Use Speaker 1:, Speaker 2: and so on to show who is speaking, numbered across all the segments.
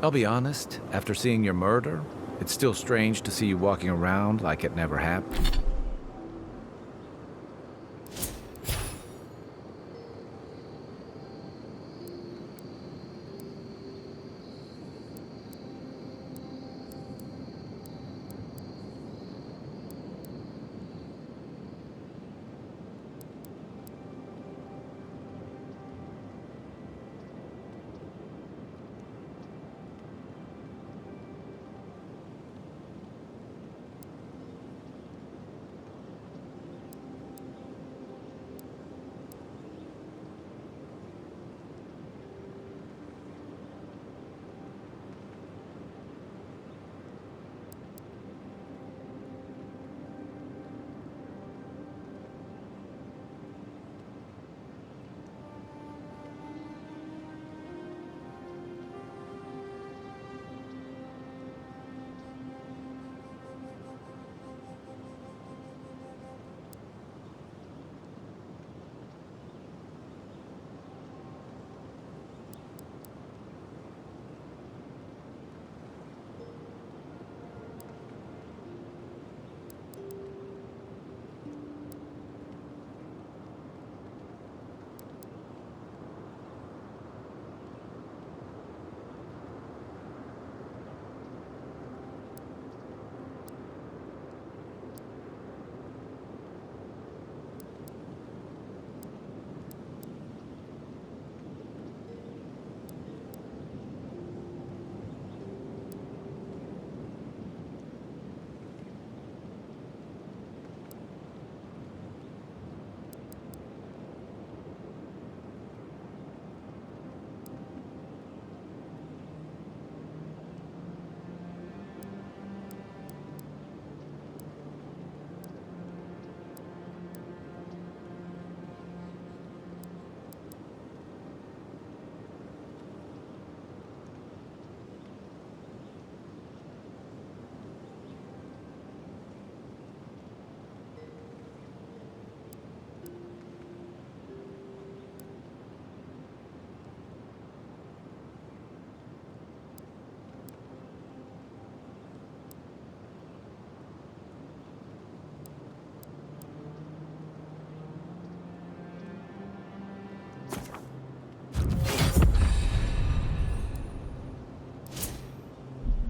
Speaker 1: I'll be honest, after seeing your murder, it's still strange to see you walking around like it never happened.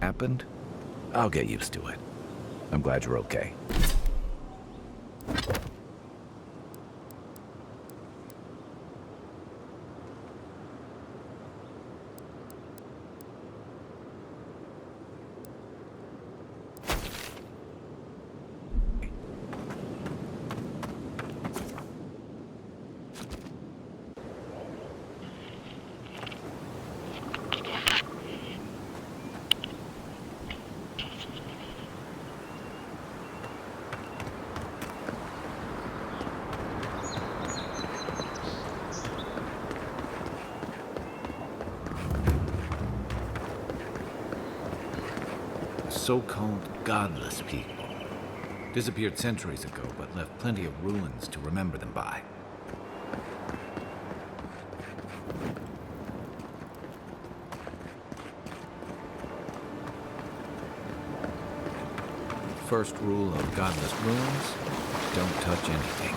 Speaker 1: Happened? I'll get used to it. I'm glad you're okay. So-called godless people. Disappeared centuries ago, but left plenty of ruins to remember them by. First rule of godless ruins, don't touch anything.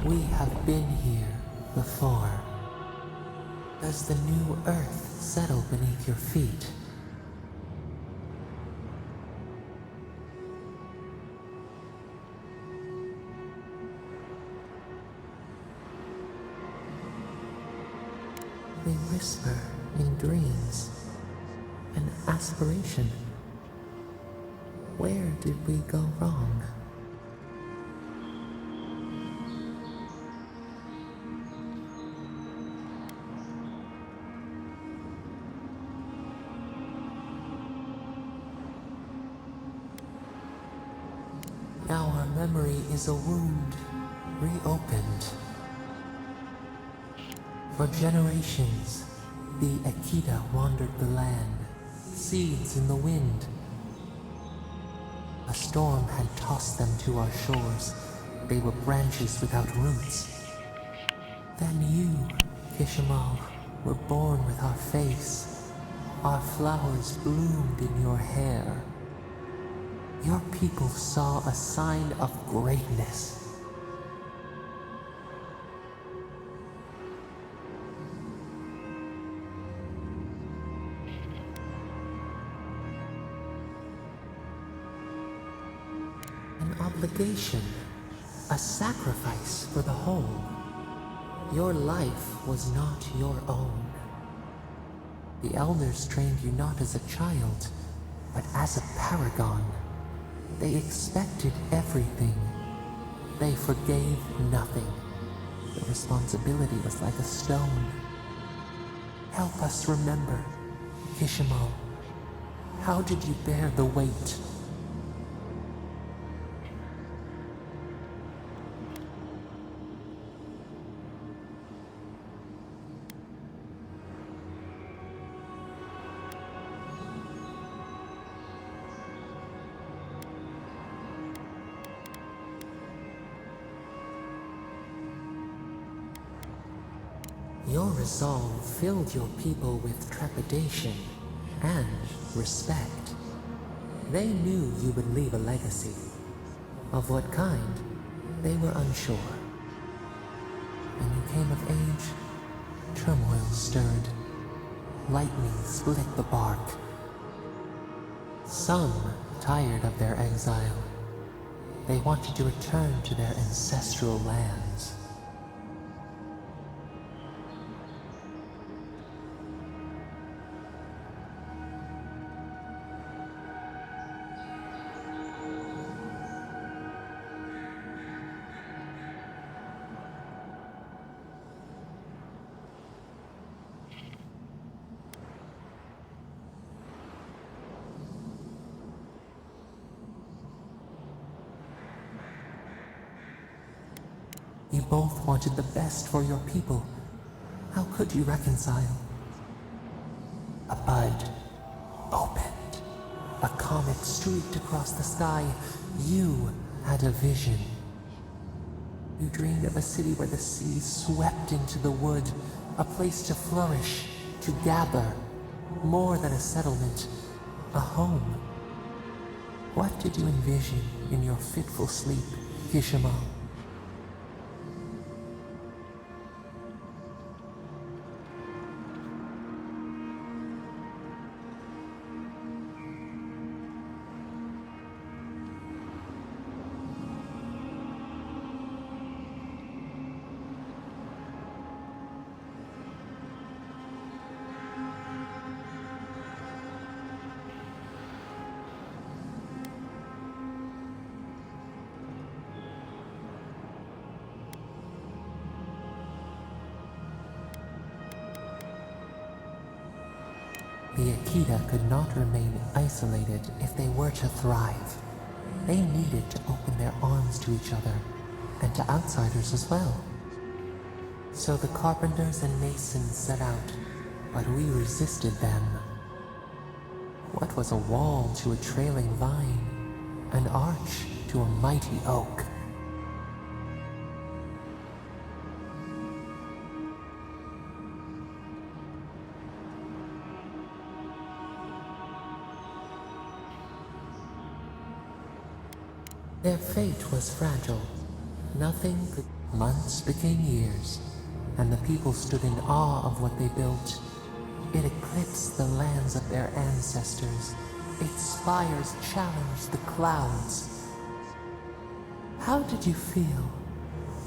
Speaker 2: We have been here before. Does the new earth settle beneath your feet? They whisper in dreams, an aspiration. Where did we go wrong? Now our memory is a wound, reopened. For generations, the Akita wandered the land, seeds in the wind. A storm had tossed them to our shores, they were branches without roots. Then you, Kishimal, were born with our face. Our flowers bloomed in your hair. Your people saw a sign of greatness. An obligation, a sacrifice for the whole. Your life was not your own. The elders trained you not as a child, but as a paragon. They expected everything. They forgave nothing. The responsibility was like a stone. Help us remember, Kishimal. How did you bear the weight? Your resolve filled your people with trepidation and respect. They knew you would leave a legacy. Of what kind, they were unsure. When you came of age, turmoil stirred. Lightning split the bark. Some tired of their exile. They wanted to return to their ancestral lands. You both wanted the best for your people. How could you reconcile? A bud opened. A comet streaked across the sky. You had a vision. You dreamed of a city where the sea swept into the wood, a place to flourish, to gather, more than a settlement, a home. What did you envision in your fitful sleep, Kishimal? The Akita could not remain isolated if they were to thrive. They needed to open their arms to each other, and to outsiders as well. So the carpenters and masons set out, but we resisted them. What was a wall to a trailing vine, an arch to a mighty oak? Their fate was fragile. Nothing could... Months became years, and the people stood in awe of what they built. It eclipsed the lands of their ancestors. Its spires challenged the clouds. How did you feel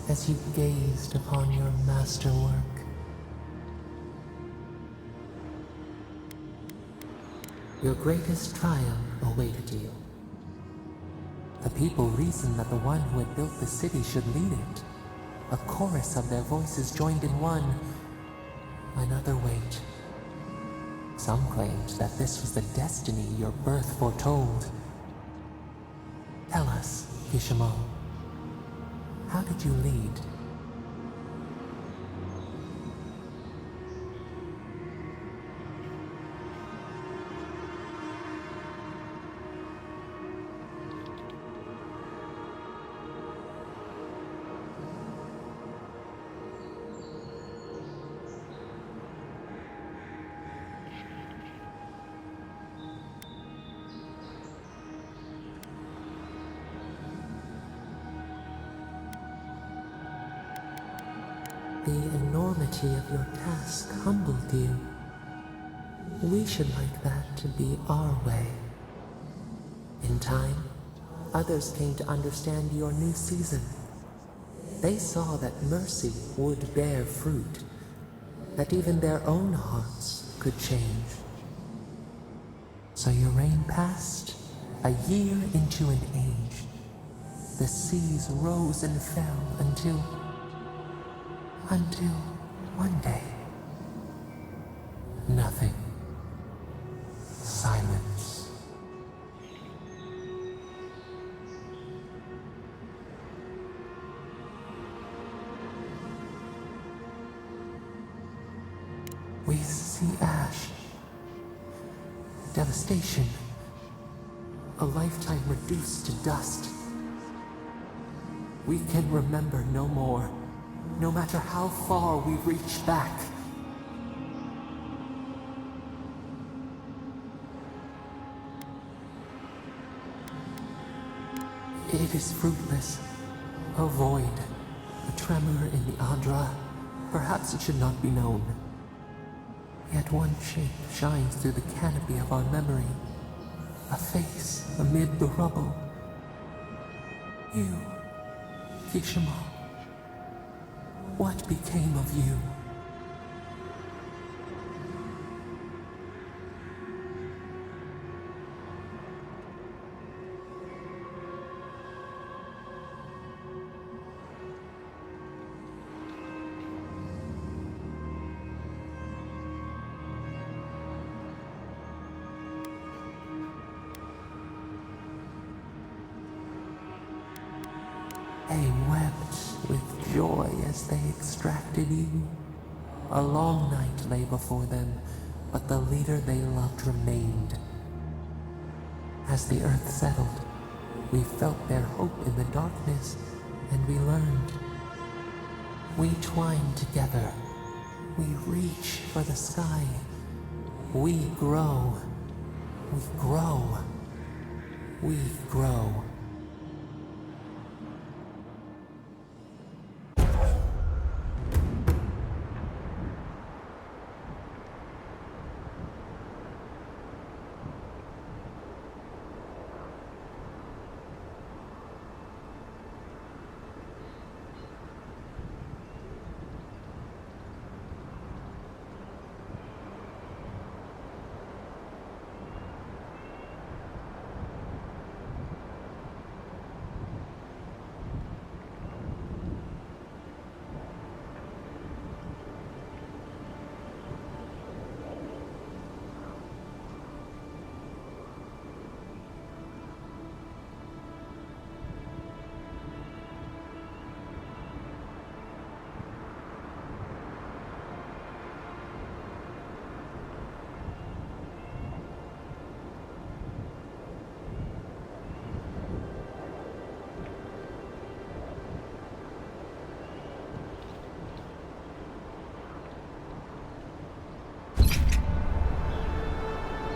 Speaker 2: as you gazed upon your masterwork? Your greatest trial awaited you. The people reasoned that the one who had built the city should lead it. A chorus of their voices joined in one. Another wait. Some claimed that this was the destiny your birth foretold. Tell us, Kishimal, how did you lead? The enormity of your task humbled you. We should like that to be our way. In time, others came to understand your new season. They saw that mercy would bear fruit, that even their own hearts could change. So your reign passed, a year into an age. The seas rose and fell until one day, nothing. Silence. We see ash, devastation, a lifetime reduced to dust. We can remember no more, no matter how far we reach back. It is fruitless, a void, a tremor in the Adra. Perhaps it should not be known. Yet one shape shines through the canopy of our memory, a face amid the rubble. You, Kishima, what became of you? They wept with joy as they extracted you. A long night lay before them, but the leader they loved remained. As the earth settled, we felt their hope in the darkness, and we learned. We twine together. We reach for the sky. We grow. We grow. We grow.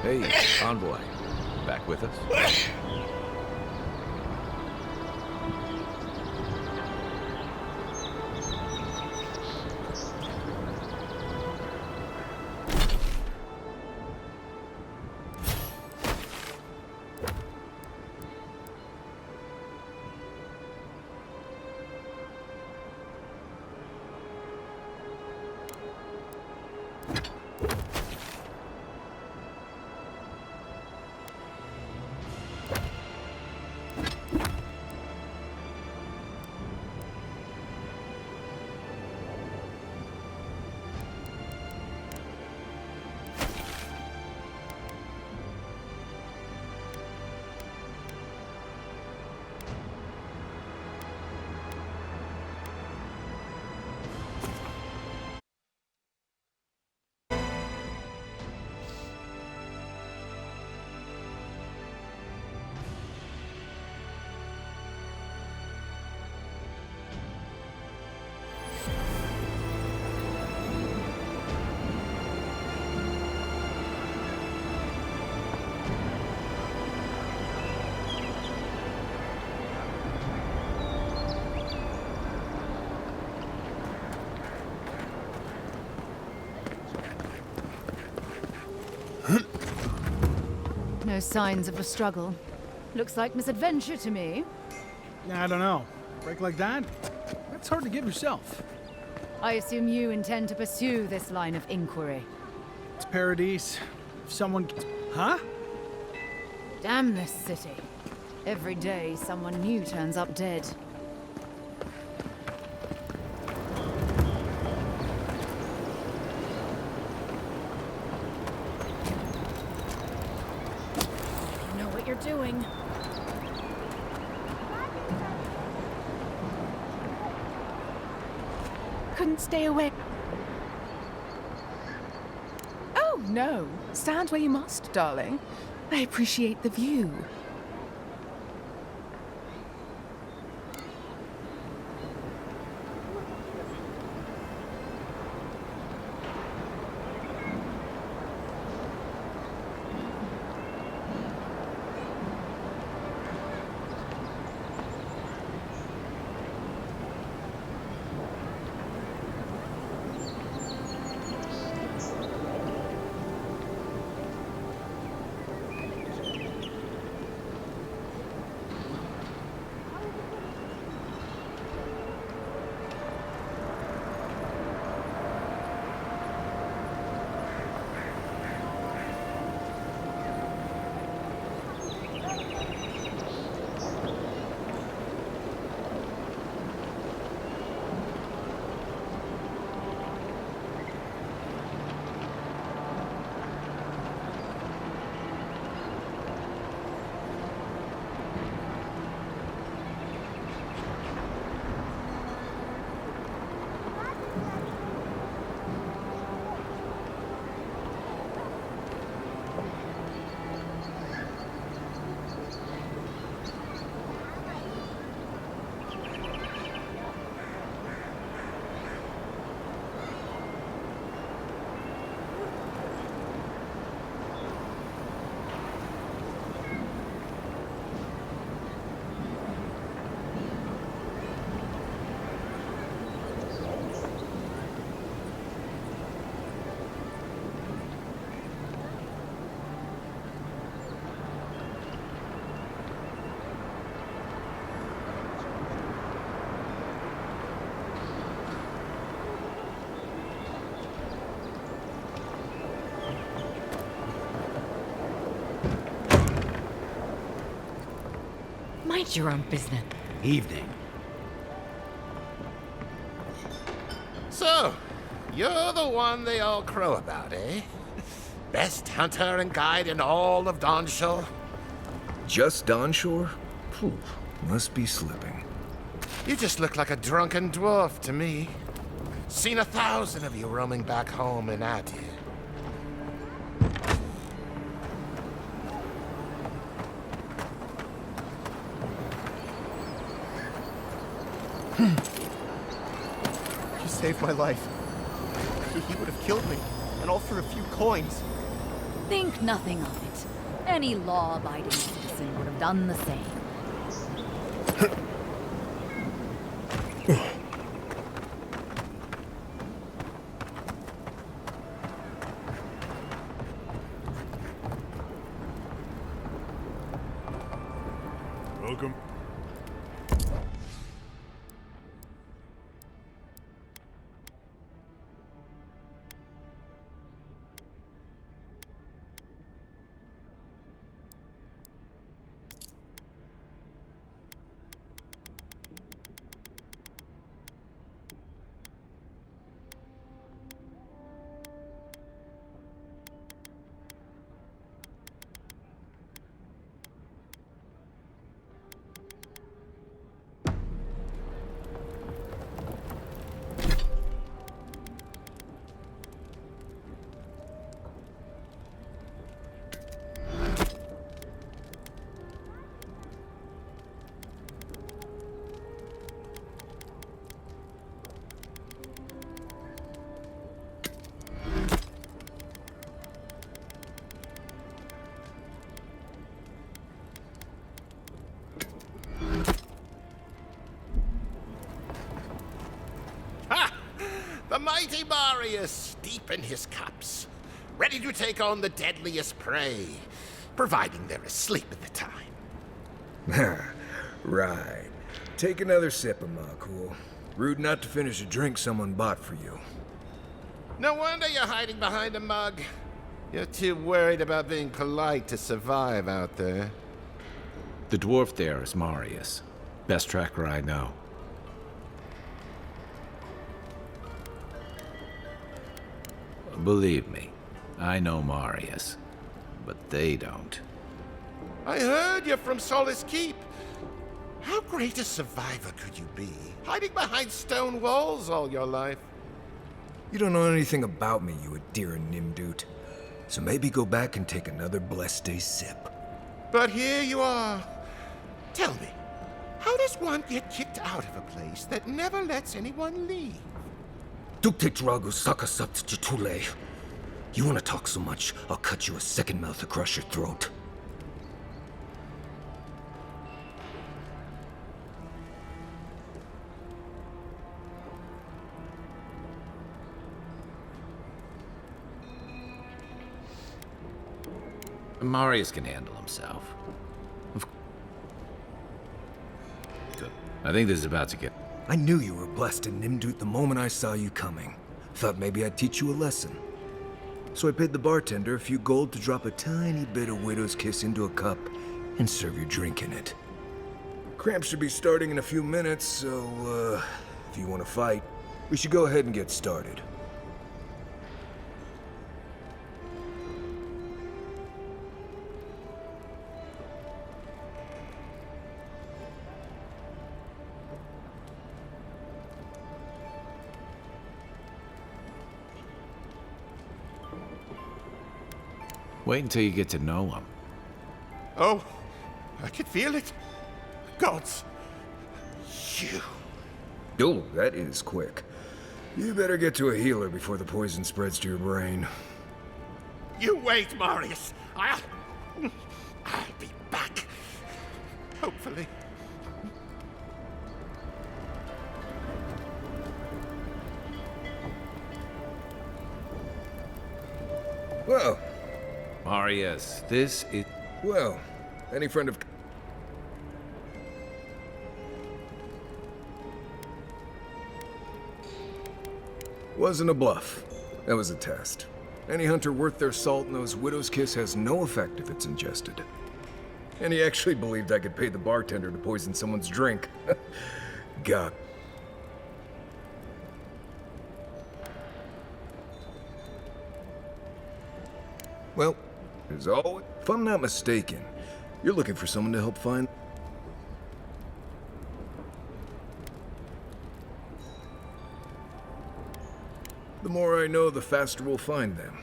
Speaker 1: Hey, envoy. Back with us?
Speaker 3: No signs of a struggle. Looks like misadventure to me.
Speaker 4: I don't know. A break like that? That's hard to give yourself.
Speaker 3: I assume you intend to pursue this line of inquiry.
Speaker 4: It's Paradise. If someone... Huh?
Speaker 3: Damn this city. Every day, someone new turns up dead. You know what you're doing.
Speaker 5: Couldn't stay away. Oh, no. Stand where you must, darling. I appreciate the view.
Speaker 3: Mind your own business.
Speaker 1: Evening.
Speaker 6: So, you're the one they all crow about, eh? Best hunter and guide in all of Dawnshore?
Speaker 7: Just Dawnshore? Phew, must be slipping.
Speaker 6: You just look like a drunken dwarf to me. Seen 1,000 of you roaming back home in Adir.
Speaker 8: You saved my life. He would have killed me, and all for a few coins.
Speaker 3: Think nothing of it. Any law-abiding citizen would have done the same.
Speaker 9: Welcome.
Speaker 6: The mighty Marius, deep in his cups, ready to take on the deadliest prey. providing they're asleep at the time.
Speaker 7: Right. Take another sip of Makul. Rude not to finish a drink someone bought for you.
Speaker 6: No wonder you're hiding behind a mug. You're too worried about being polite to survive out there.
Speaker 1: The dwarf there is Marius. Best tracker I know. Believe me, I know Marius, but they don't.
Speaker 6: I heard you're from Solace Keep. How great a survivor could you be, hiding behind stone walls all your life?
Speaker 7: You don't know anything about me, you Adira Nimdut. So maybe go back and take another blessed day sip.
Speaker 6: But here you are. Tell me, how does one get kicked out of a place that never lets anyone leave?
Speaker 7: Duktetragu Sakasapt Jitule. You want to talk so much, I'll cut you a second mouth across your throat.
Speaker 1: Marius can handle himself. Good. I think this is about to get...
Speaker 7: I knew you were blessed in Nimdut the moment I saw you coming. Thought maybe I'd teach you a lesson. So I paid the bartender a few gold to drop a tiny bit of Widow's Kiss into a cup and serve your drink in it. Cramps should be starting in a few minutes, so, if you want to fight, we should go ahead and get started.
Speaker 1: Wait until you get to know him.
Speaker 6: Oh, I can feel it. Gods, you.
Speaker 7: Oh, that is quick. You better get to a healer before the poison spreads to your brain.
Speaker 6: You wait, Marius. I'll be back. Hopefully.
Speaker 7: Well,
Speaker 1: Marius, this is...
Speaker 7: well, any friend of... Wasn't a bluff. That was a test. Any hunter worth their salt knows Widow's Kiss has no effect if it's ingested. And he actually believed I could pay the bartender to poison someone's drink. God. Well, as always, if I'm not mistaken, you're looking for someone to help find... The more I know, the faster we'll find them.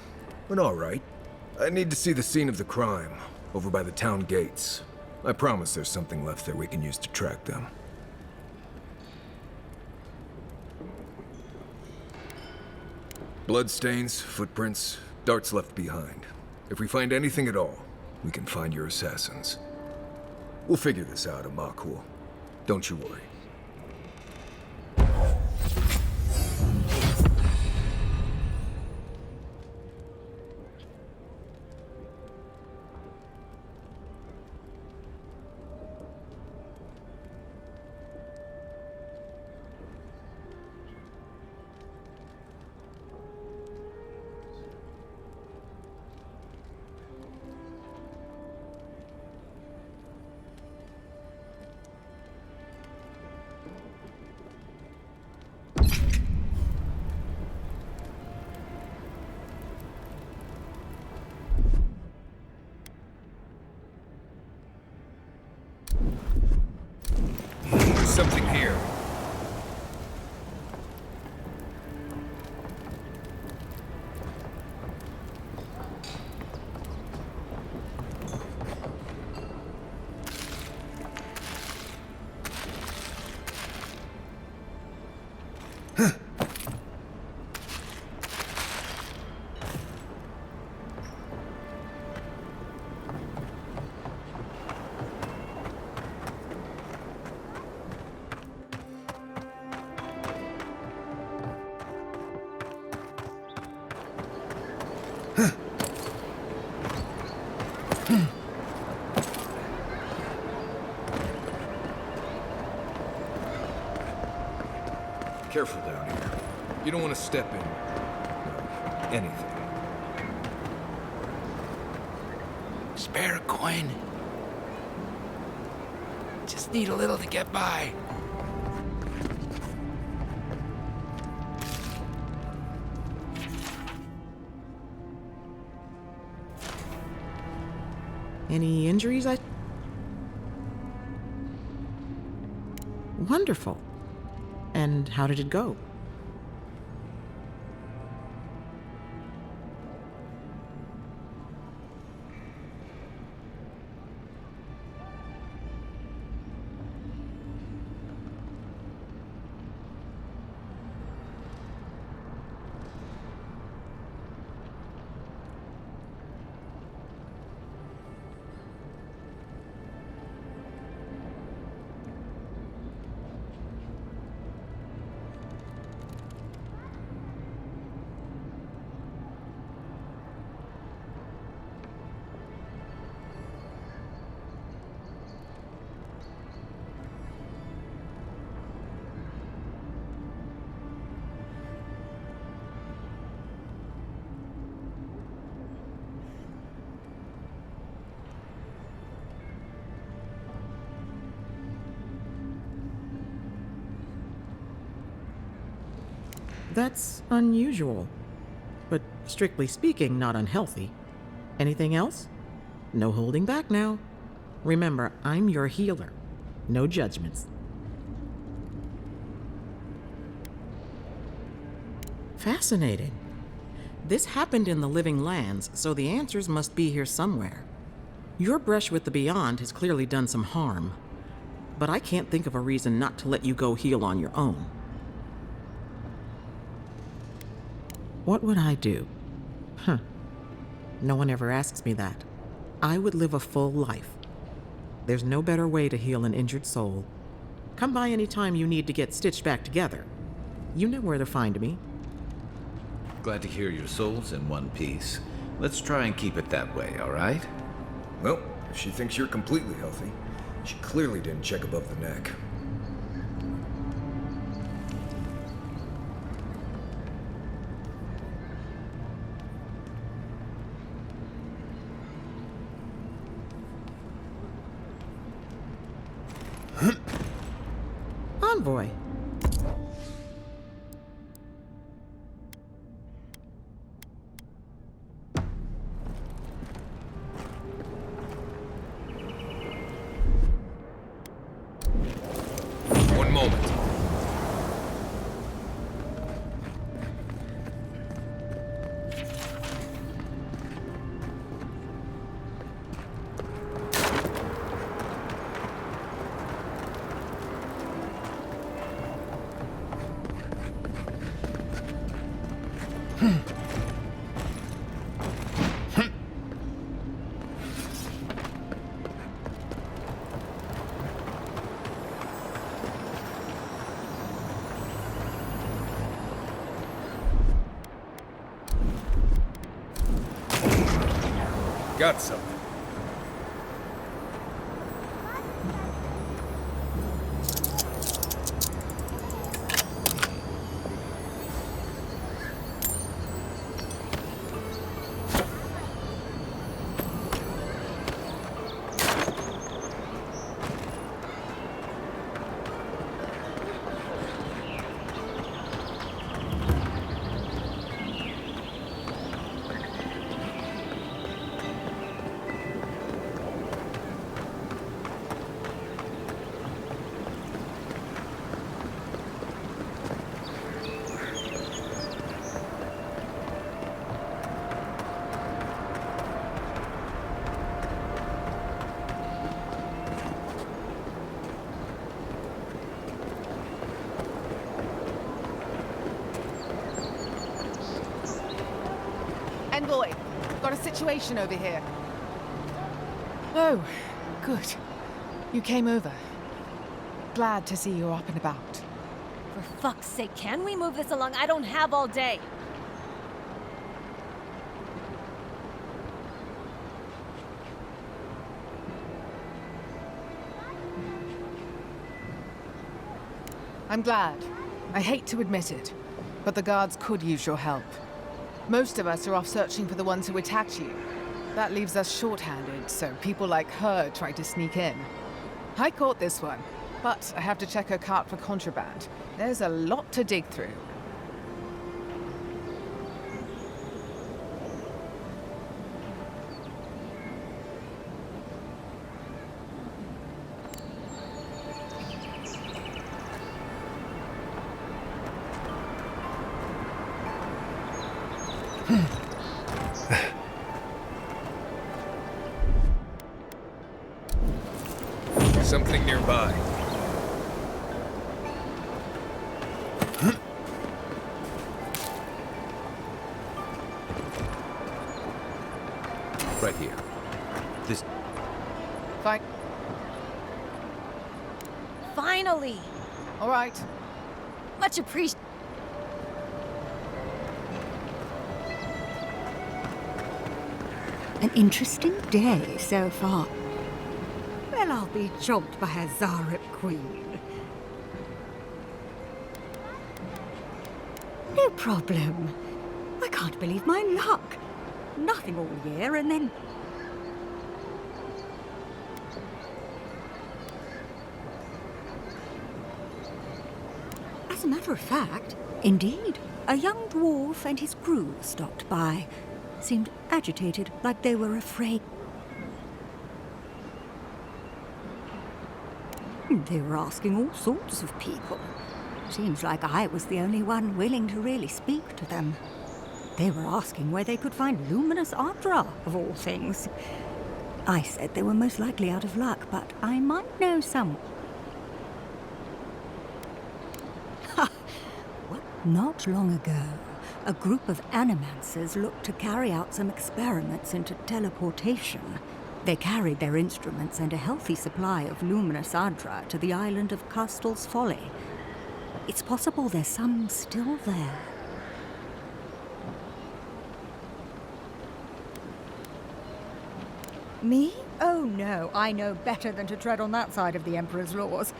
Speaker 7: But all right. I need to see the scene of the crime, over by the town gates. I promise there's something left there we can use to track them. Bloodstains, footprints, darts left behind. If we find anything at all, we can find your assassins. We'll figure this out, Makul. Don't you worry. Something here. Careful down here. You don't want to step in anything.
Speaker 10: Spare a coin. Just need a little to get by.
Speaker 11: Any injuries? Wonderful. And how did it go? That's unusual, but strictly speaking, not unhealthy. Anything else? No holding back now. Remember, I'm your healer. No judgments. Fascinating. This happened in the living lands, so the answers must be here somewhere. Your brush with the Beyond has clearly done some harm, but I can't think of a reason not to let you go heal on your own. What would I do? No one ever asks me that. I would live a full life. There's no better way to heal an injured soul. Come by any time you need to get stitched back together. You know where to find me.
Speaker 1: Glad to hear your soul's in one piece. Let's try and keep it that way, all right?
Speaker 7: Well, if she thinks you're completely healthy, she clearly didn't check above the neck.
Speaker 11: Envoy.
Speaker 7: One moment. Got something.
Speaker 5: Envoy, got a situation over here. Oh, good. You came over. Glad to see you're up and about.
Speaker 12: For fuck's sake, can we move this along? I don't have all day.
Speaker 5: I'm glad. I hate to admit it, but the guards could use your help. Most of us are off searching for the ones who attacked you. That leaves us short-handed, so people like her try to sneak in. I caught this one, but I have to check her cart for contraband. There's a lot to dig through.
Speaker 7: Something nearby.
Speaker 1: Right here. This...
Speaker 5: Fine.
Speaker 12: Finally!
Speaker 5: All right.
Speaker 12: Much appreciated.
Speaker 13: An interesting day so far. Well, I'll be jogged by a Zarep queen. No problem. I can't believe my luck. Nothing all year, and then... As a matter of fact, indeed, a young dwarf and his crew stopped by. Seemed agitated, like they were afraid. They were asking all sorts of people. Seems like I was the only one willing to really speak to them. They were asking where they could find luminous Ardra, of all things. I said they were most likely out of luck, but I might know some. Ha! Well, not long ago, a group of animancers looked to carry out some experiments into teleportation. They carried their instruments and a healthy supply of luminous Ardra to the island of Castel's Folly. It's possible there's some still there. Me? Oh no, I know better than to tread on that side of the Emperor's laws.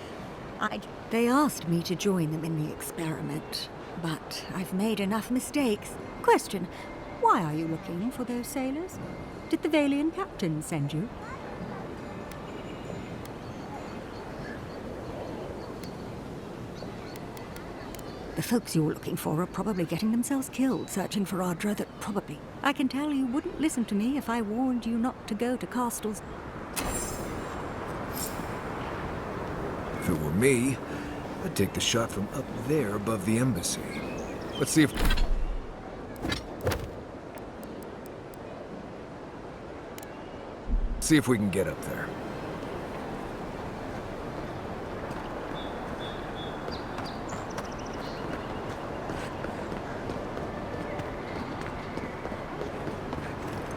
Speaker 13: They asked me to join them in the experiment, but I've made enough mistakes. Question, why are you looking for those sailors? Did the Valian captain send you? The folks you're looking for are probably getting themselves killed searching for Ardra that probably... I can tell you wouldn't listen to me if I warned you not to go to Castel's.
Speaker 7: If it were me, I'd take the shot from up there above the embassy. Let's see if... See if we can get up there.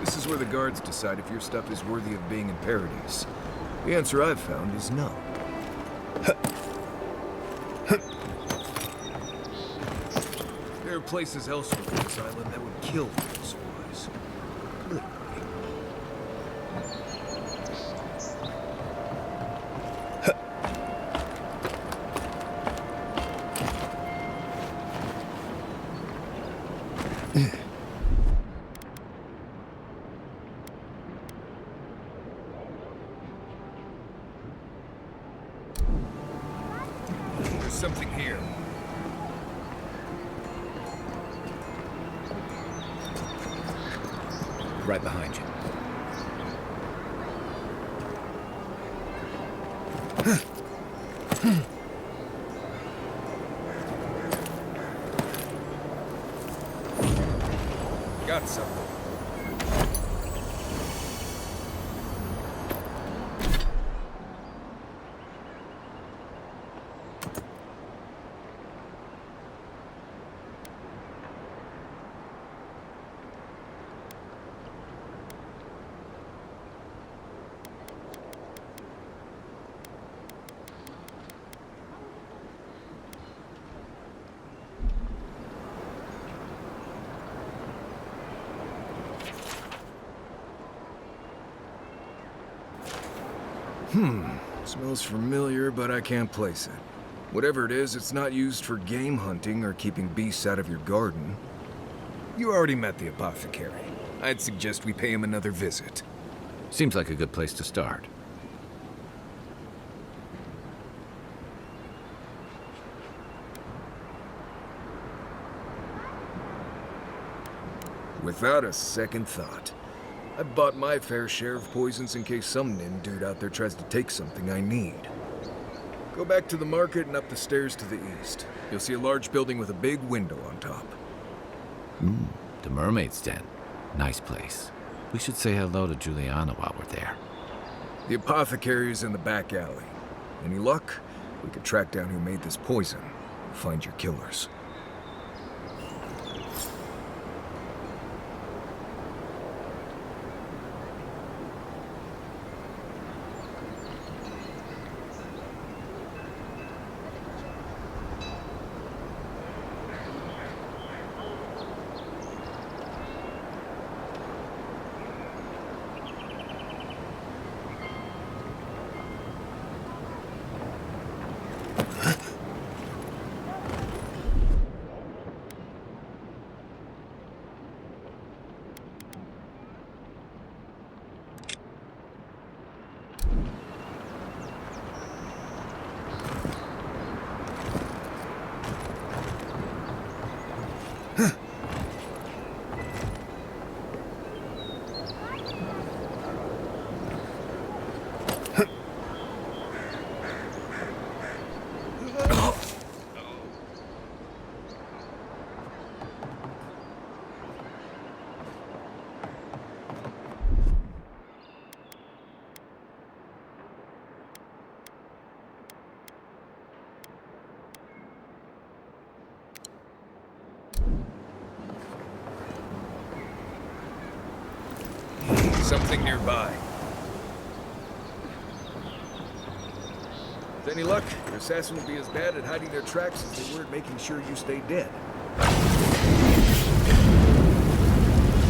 Speaker 7: This is where the guards decide if your stuff is worthy of being in Paradise. The answer I've found is no. There are places elsewhere on this island that would kill for those supplies. Literally. There's something here.
Speaker 1: Right behind you.
Speaker 7: Got something. Smells familiar, but I can't place it. Whatever it is, it's not used for game hunting or keeping beasts out of your garden. You already met the apothecary. I'd suggest we pay him another visit.
Speaker 1: Seems like a good place to start.
Speaker 7: Without a second thought. I've bought my fair share of poisons in case some nin dude out there tries to take something I need. Go back to the market and up the stairs to the east. You'll see a large building with a big window on top.
Speaker 1: The Mermaid's Den. Nice place. We should say hello to Juliana while we're there.
Speaker 7: The apothecary is in the back alley. Any luck? We could track down who made this poison. Find your killers. Something nearby. With any luck, your assassin will be as bad at hiding their tracks as they were at making sure you stay dead.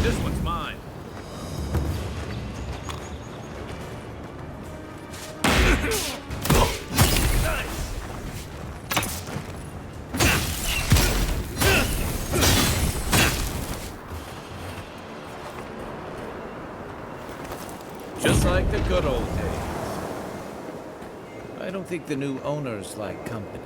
Speaker 1: This one's mine. Just like the good old days. I don't think the new owners like company.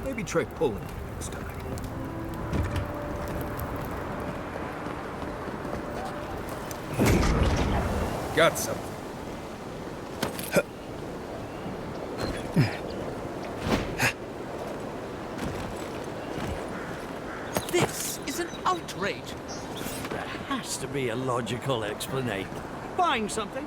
Speaker 7: Maybe try pulling it next time. Got something.
Speaker 14: This is an outrage. There has to be a logical explanation. Buying something?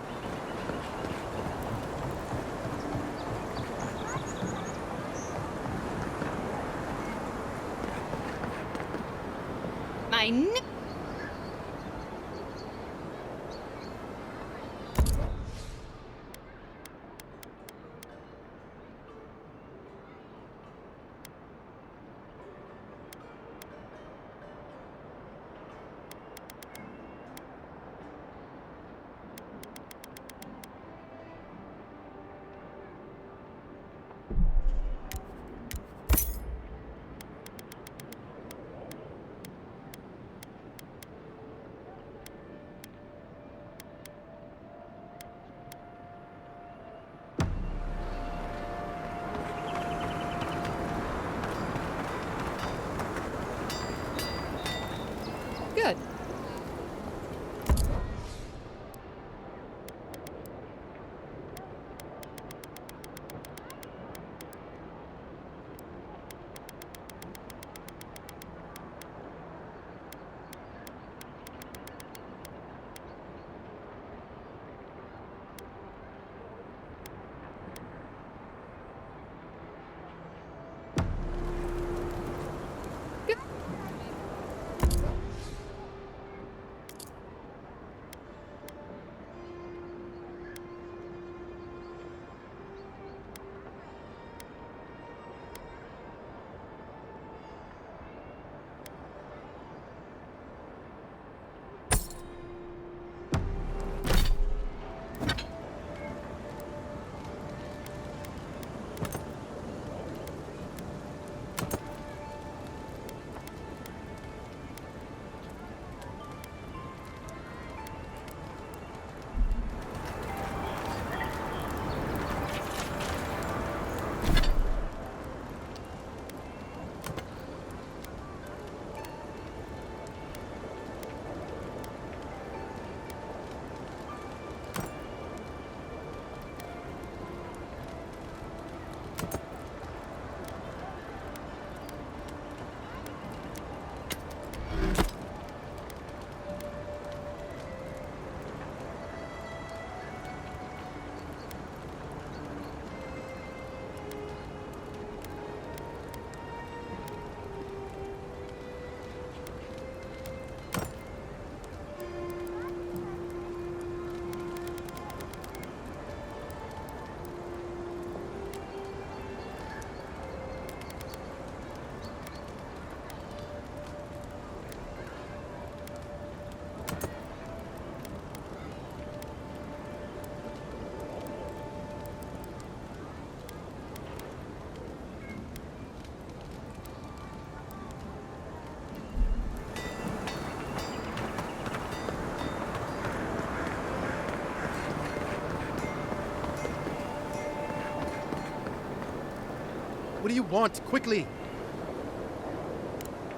Speaker 15: What do you want? Quickly.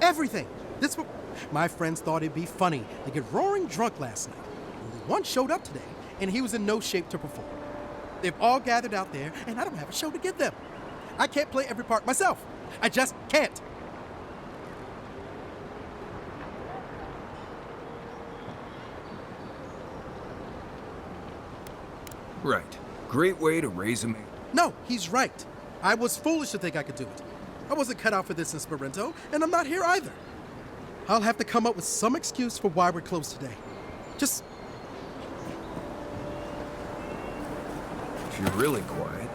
Speaker 15: Everything. My friends thought it'd be funny. They get roaring drunk last night. Only one showed up today, and he was in no shape to perform. They've all gathered out there, and I don't have a show to give them. I can't play every part myself. I just can't.
Speaker 7: Right. Great way to raise a man.
Speaker 15: No, he's right. I was foolish to think I could do it. I wasn't cut out for this in Esperanto, and I'm not here either. I'll have to come up with some excuse for why we're closed today. Just...
Speaker 7: If you're really quiet,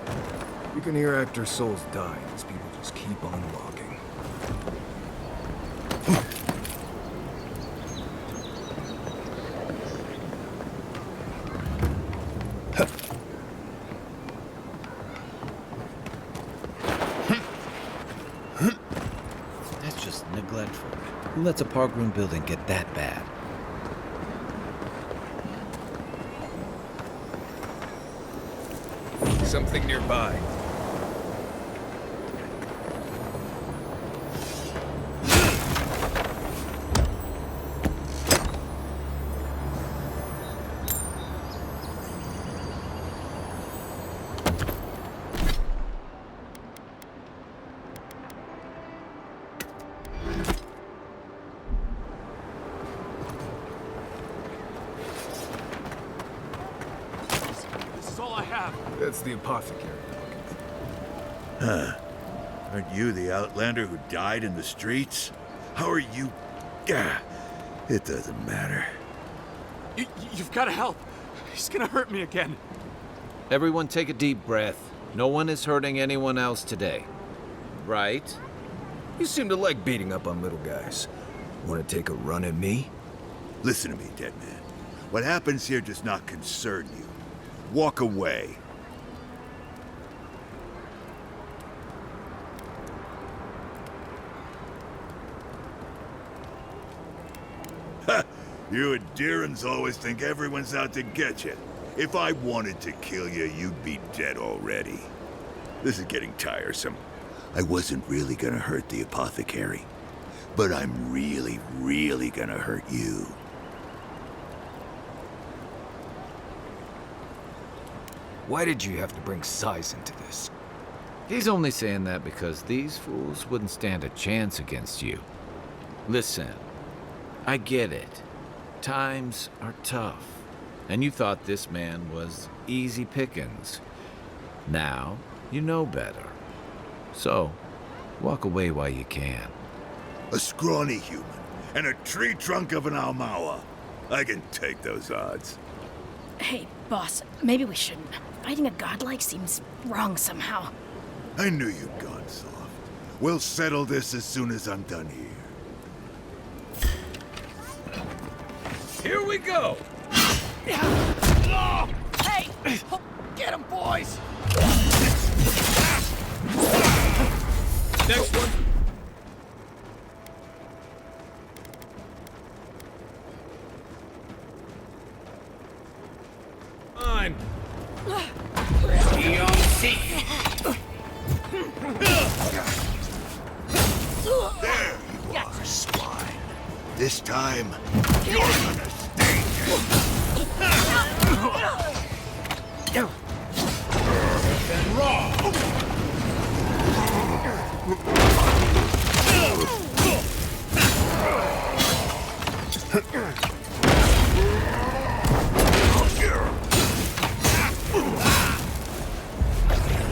Speaker 7: you can hear actors' souls die as people just keep on walking.
Speaker 1: That's just neglectful. Who lets a parkroom building get that bad?
Speaker 7: Something nearby. That's the apothecary.
Speaker 9: Huh. Aren't you the outlander who died in the streets? How are you... Gah, it doesn't matter.
Speaker 8: You've got to help. He's gonna hurt me again.
Speaker 1: Everyone take a deep breath. No one is hurting anyone else today. Right?
Speaker 7: You seem to like beating up on little guys. Want to take a run at me?
Speaker 9: Listen to me, dead man. What happens here does not concern you. Walk away. Ha! You and Deerins always think everyone's out to get you. If I wanted to kill you, you'd be dead already. This is getting tiresome. I wasn't really gonna hurt the apothecary, but I'm really, really gonna hurt you.
Speaker 7: Why did you have to bring size into this?
Speaker 1: He's only saying that because these fools wouldn't stand a chance against you. Listen, I get it. Times are tough, and you thought this man was easy pickings. Now, you know better. So, walk away while you can.
Speaker 9: A scrawny human and a tree trunk of an Almawa. I can take those odds.
Speaker 16: Hey, boss, maybe we shouldn't. Fighting a godlike seems wrong somehow.
Speaker 9: I knew you'd gone soft. We'll settle this as soon as I'm done here.
Speaker 7: Here we go!
Speaker 8: Hey! Get him, boys!
Speaker 7: Next one. Fine.
Speaker 9: There you are, swine. This time, you're gonna stay dead.
Speaker 7: And raw.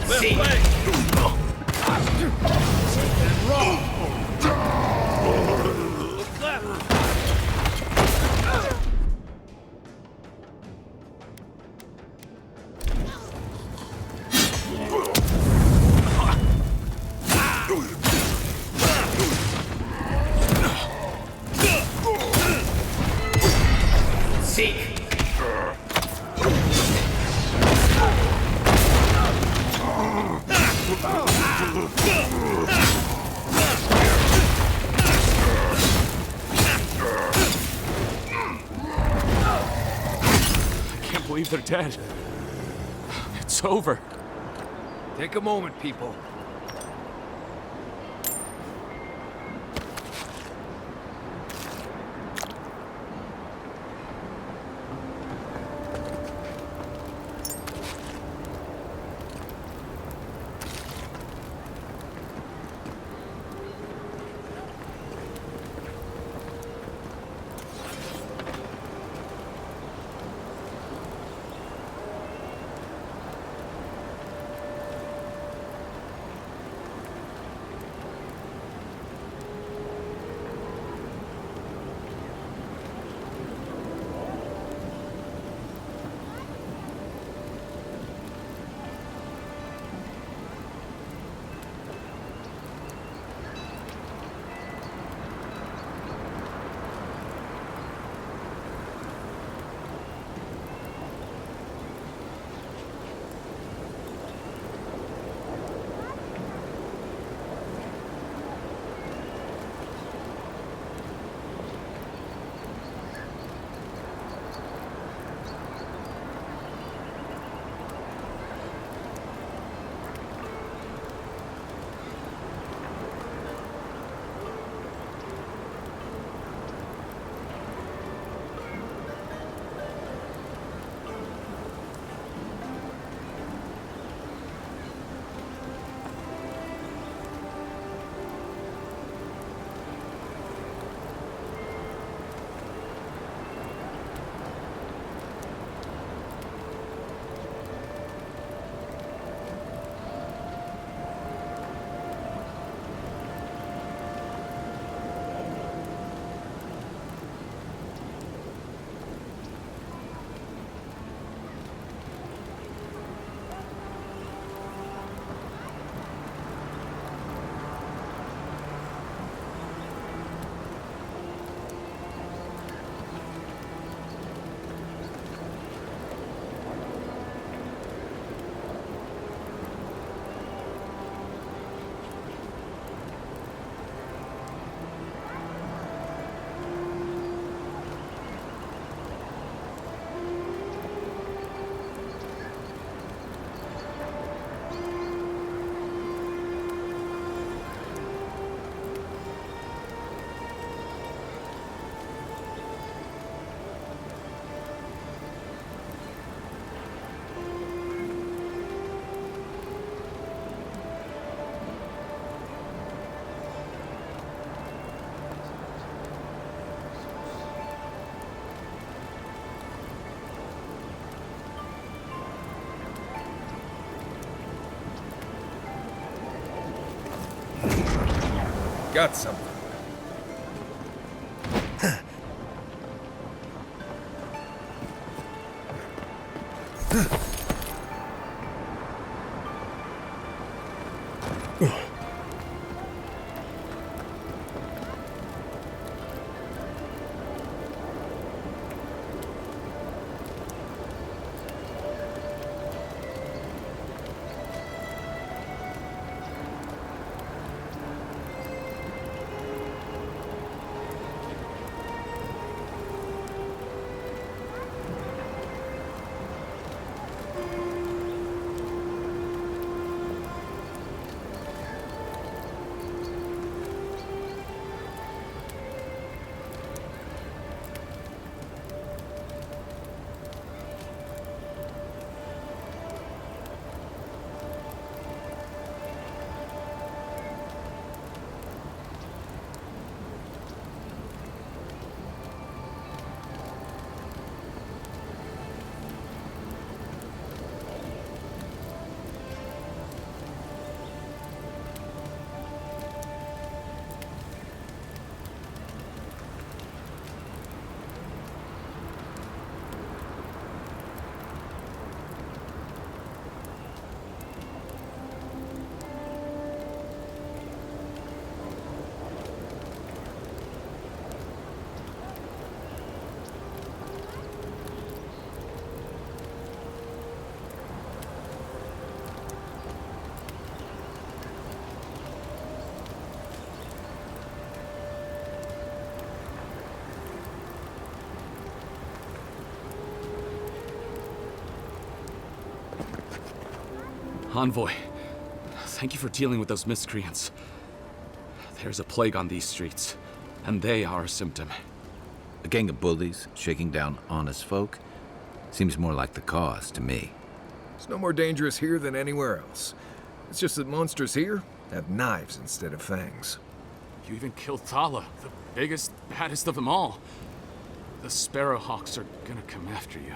Speaker 7: Left leg. And raw.
Speaker 8: They're dead. It's over.
Speaker 7: Take a moment, people. Got something.
Speaker 17: Envoy, thank you for dealing with those miscreants. There's a plague on these streets, and they are a symptom.
Speaker 1: A gang of bullies shaking down honest folk seems more like the cause to me.
Speaker 7: It's no more dangerous here than anywhere else. It's just that monsters here have knives instead of fangs.
Speaker 17: You even killed Thala, the biggest, baddest of them all. The Sparrowhawks are gonna come after you.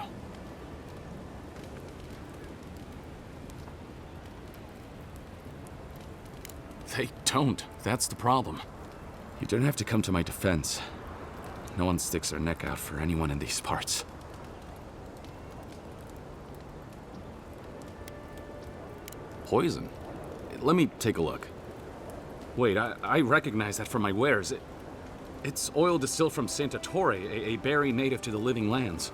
Speaker 17: They don't. That's the problem. You don't have to come to my defense. No one sticks their neck out for anyone in these parts. Poison? Let me take a look. Wait, I recognize that from my wares. It's oil distilled from Santa Torre, a berry native to the Living Lands.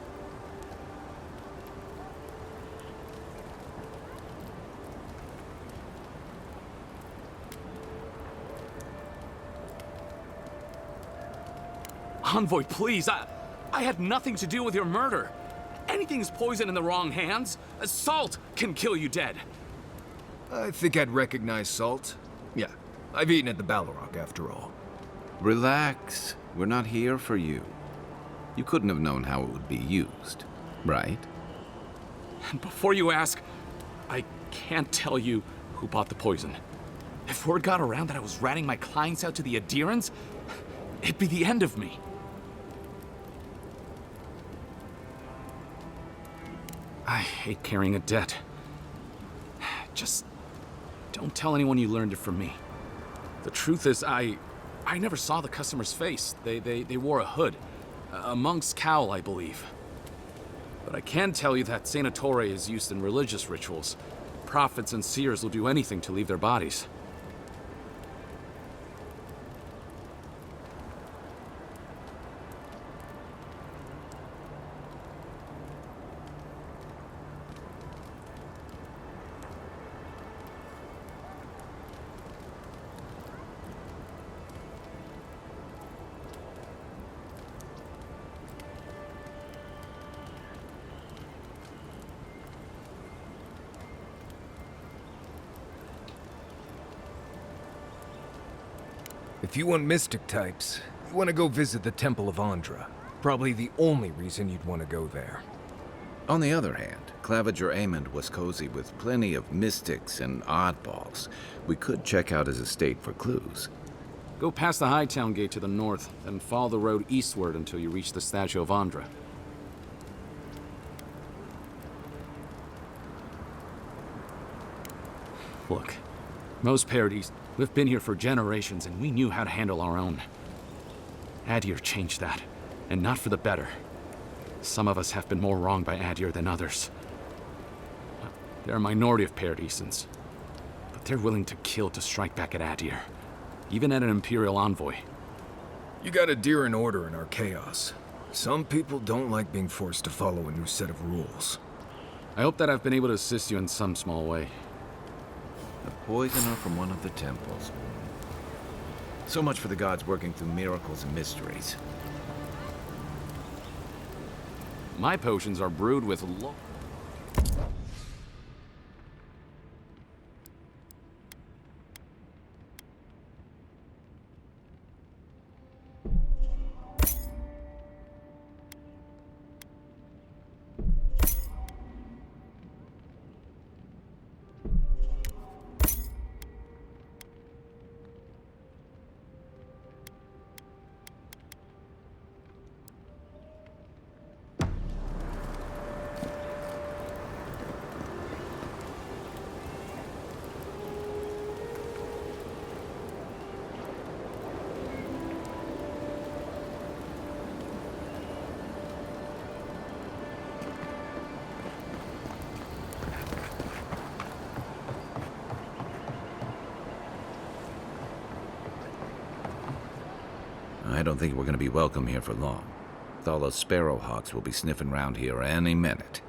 Speaker 17: Envoy, please, I had nothing to do with your murder. Anything's poison in the wrong hands. Salt can kill you dead.
Speaker 7: I think I'd recognize salt. Yeah, I've eaten at the Balrog after all.
Speaker 1: Relax. We're not here for you. You couldn't have known how it would be used, right?
Speaker 17: And before you ask, I can't tell you who bought the poison. If word got around that I was ratting my clients out to the Adherents, it'd be the end of me. I hate carrying a debt. Just don't tell anyone you learned it from me. The truth is, I never saw the customer's face. They wore a hood. A monk's cowl, I believe. But I can tell you that Santa Torre is used in religious rituals. Prophets and seers will do anything to leave their bodies.
Speaker 7: If you want mystic types, you want to go visit the Temple of Andra. Probably the only reason you'd want to go there.
Speaker 1: On the other hand, Claviger Amond was cozy with plenty of mystics and oddballs. We could check out his estate for clues.
Speaker 17: Go past the Hightown Gate to the north, then follow the road eastward until you reach the statue of Andra. Look, Most parodies, we've been here for generations and we knew how to handle our own. Adir changed that, and not for the better. Some of us have been more wronged by Adir than others. They're a minority of paradisans, but they're willing to kill to strike back at Adir, even at an Imperial envoy.
Speaker 7: You got Adir in order in our chaos. Some people don't like being forced to follow a new set of rules.
Speaker 17: I hope that I've been able to assist you in some small way.
Speaker 1: The poisoner from one of the temples. So much for the gods working through miracles and mysteries.
Speaker 17: My potions are brewed with
Speaker 1: I don't think we're going to be welcome here for long. Thala's sparrowhawks will be sniffing around here any minute.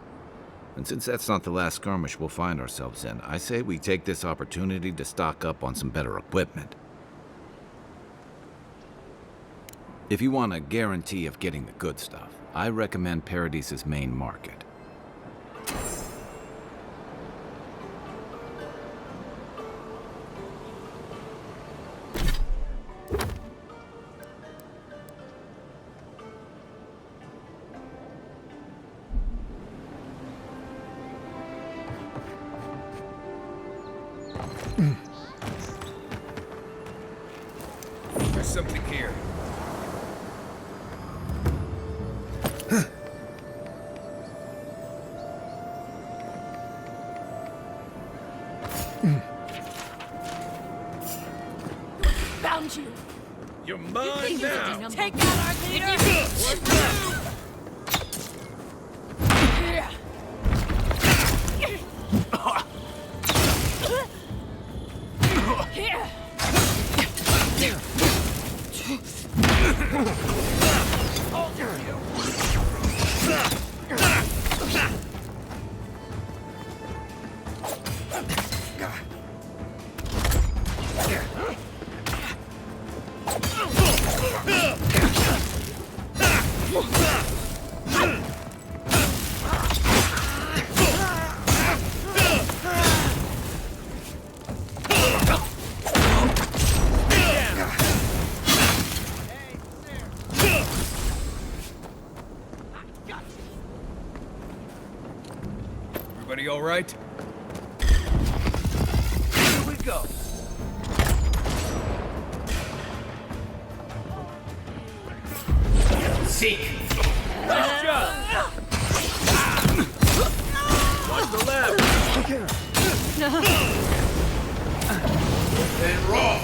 Speaker 1: And since that's not the last skirmish we'll find ourselves in, I say we take this opportunity to stock up on some better equipment. If you want a guarantee of getting the good stuff, I recommend Paradise's main market.
Speaker 7: There's something here.
Speaker 16: Found you.
Speaker 9: You're mine now.
Speaker 16: Take out our leader.
Speaker 7: Everybody all right?
Speaker 10: Here we go.
Speaker 14: Seek.
Speaker 10: Nice job. Watch the left. And raw.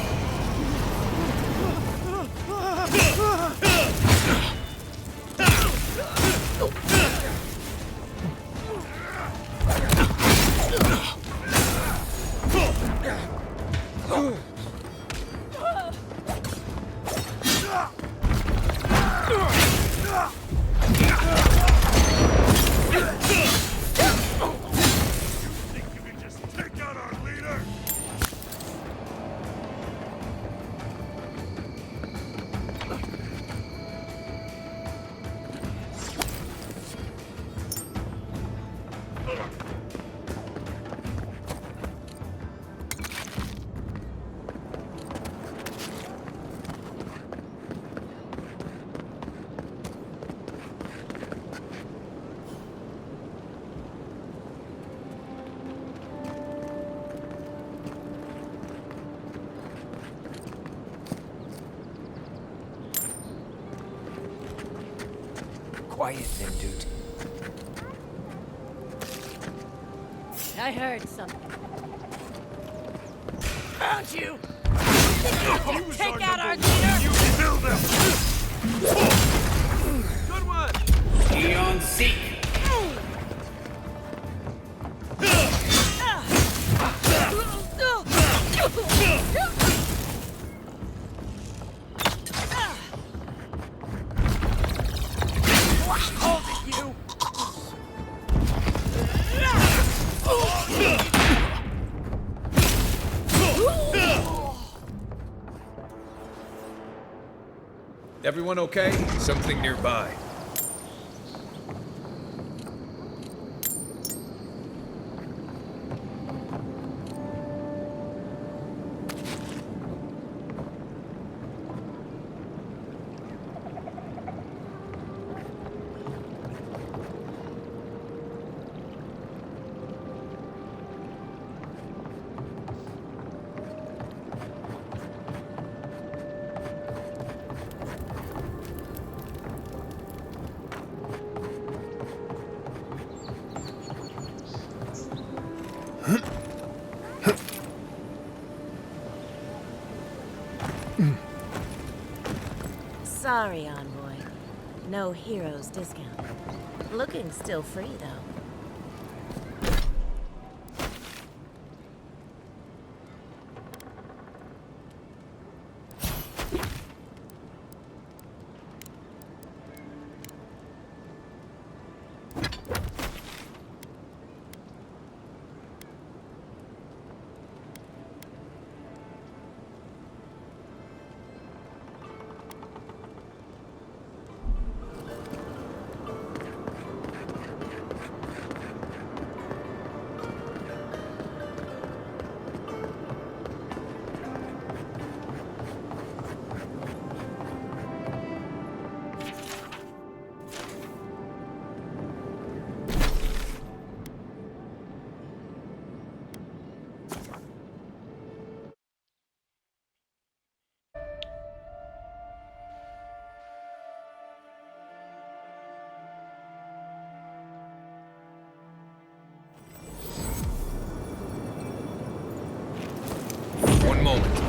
Speaker 10: Quiet then, dude.
Speaker 12: I heard something. found you! Take out our
Speaker 9: You
Speaker 12: leader!
Speaker 9: killed him!
Speaker 10: Good one!
Speaker 18: Eon Seek!
Speaker 12: Hold it, you!
Speaker 1: Everyone okay?
Speaker 7: Something nearby.
Speaker 19: Sorry, Envoy. No heroes discount. Looking still free, though.
Speaker 7: One moment.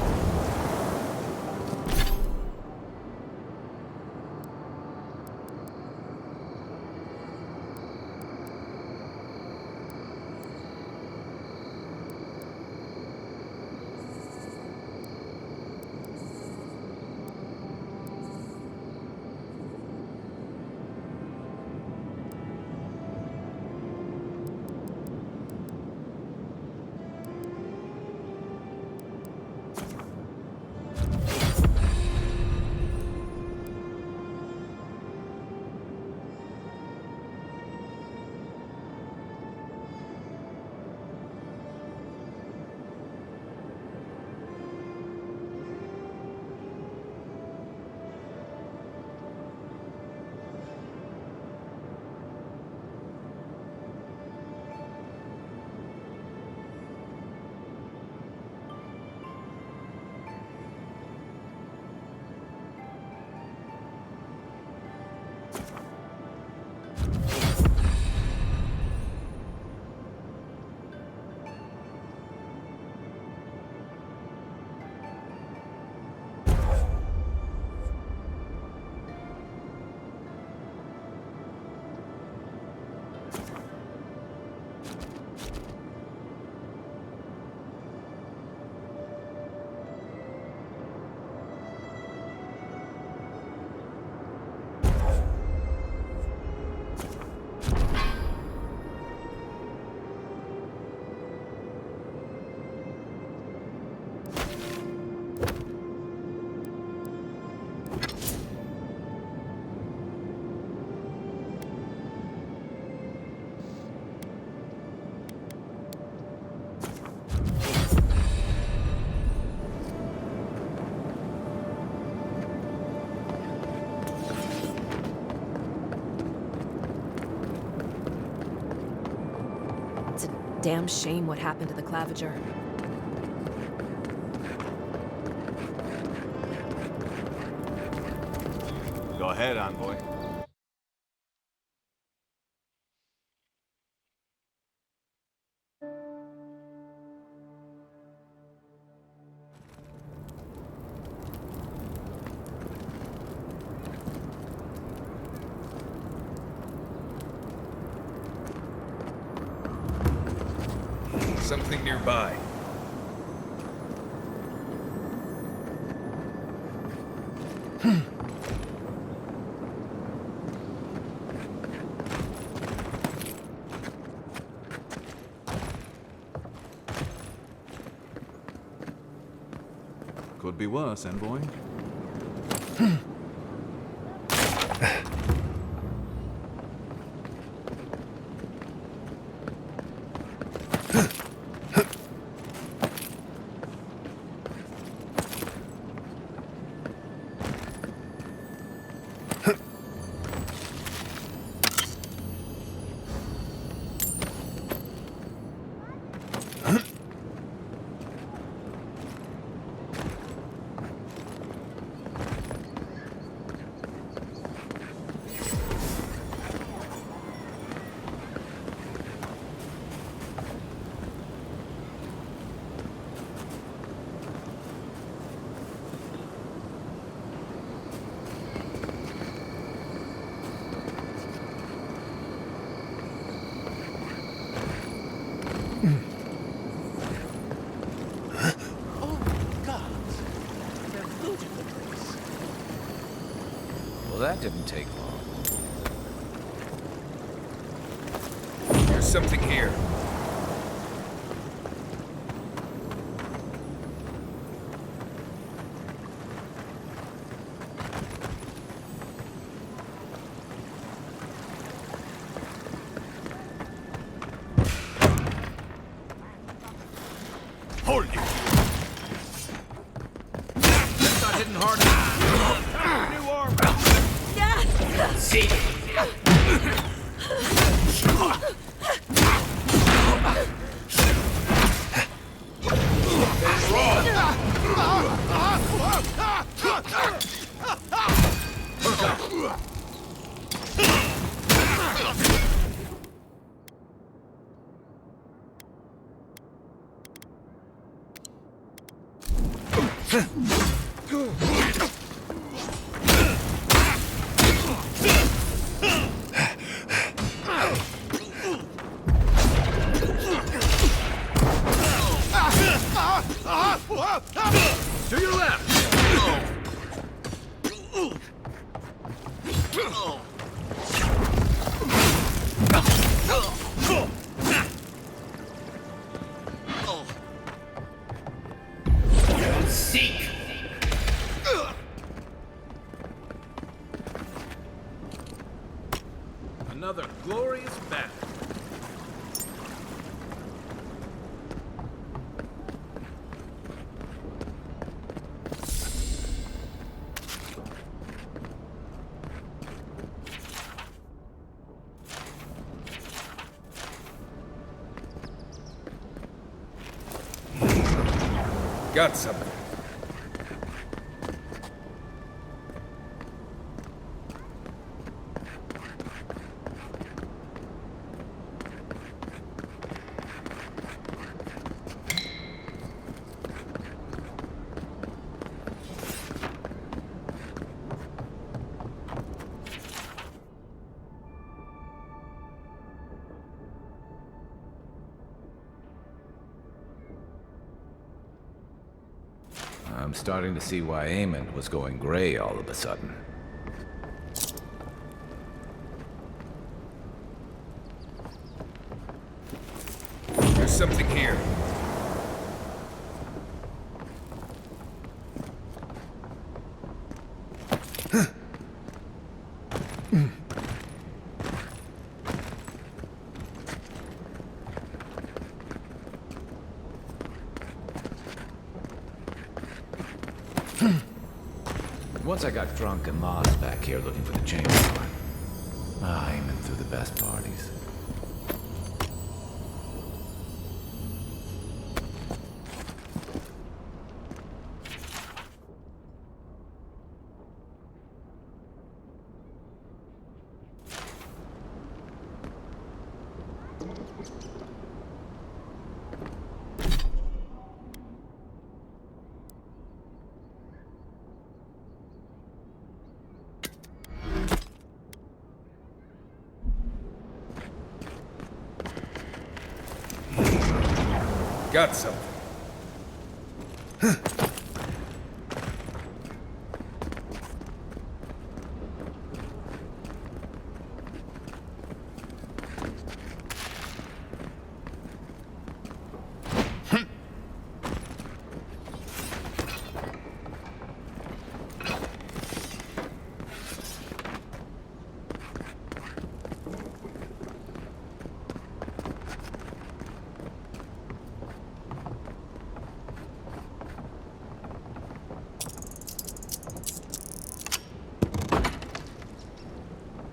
Speaker 20: Damn shame what happened to the Clavager.
Speaker 8: Go ahead, Envoy.
Speaker 7: something nearby.
Speaker 21: Could be worse, envoy.
Speaker 1: Well, that didn't take long.
Speaker 7: There's something here.
Speaker 9: Hold you!
Speaker 10: That's not hitting hard enough. New arm. See. To your left. Seek.
Speaker 1: Another glorious battle.
Speaker 7: Got something.
Speaker 1: I'm starting to see why Eamon was going gray all of a sudden.
Speaker 7: There's something here.
Speaker 1: Once I got drunk and lost back here looking for the chamber door. Eamon threw the best parties.
Speaker 7: Got something.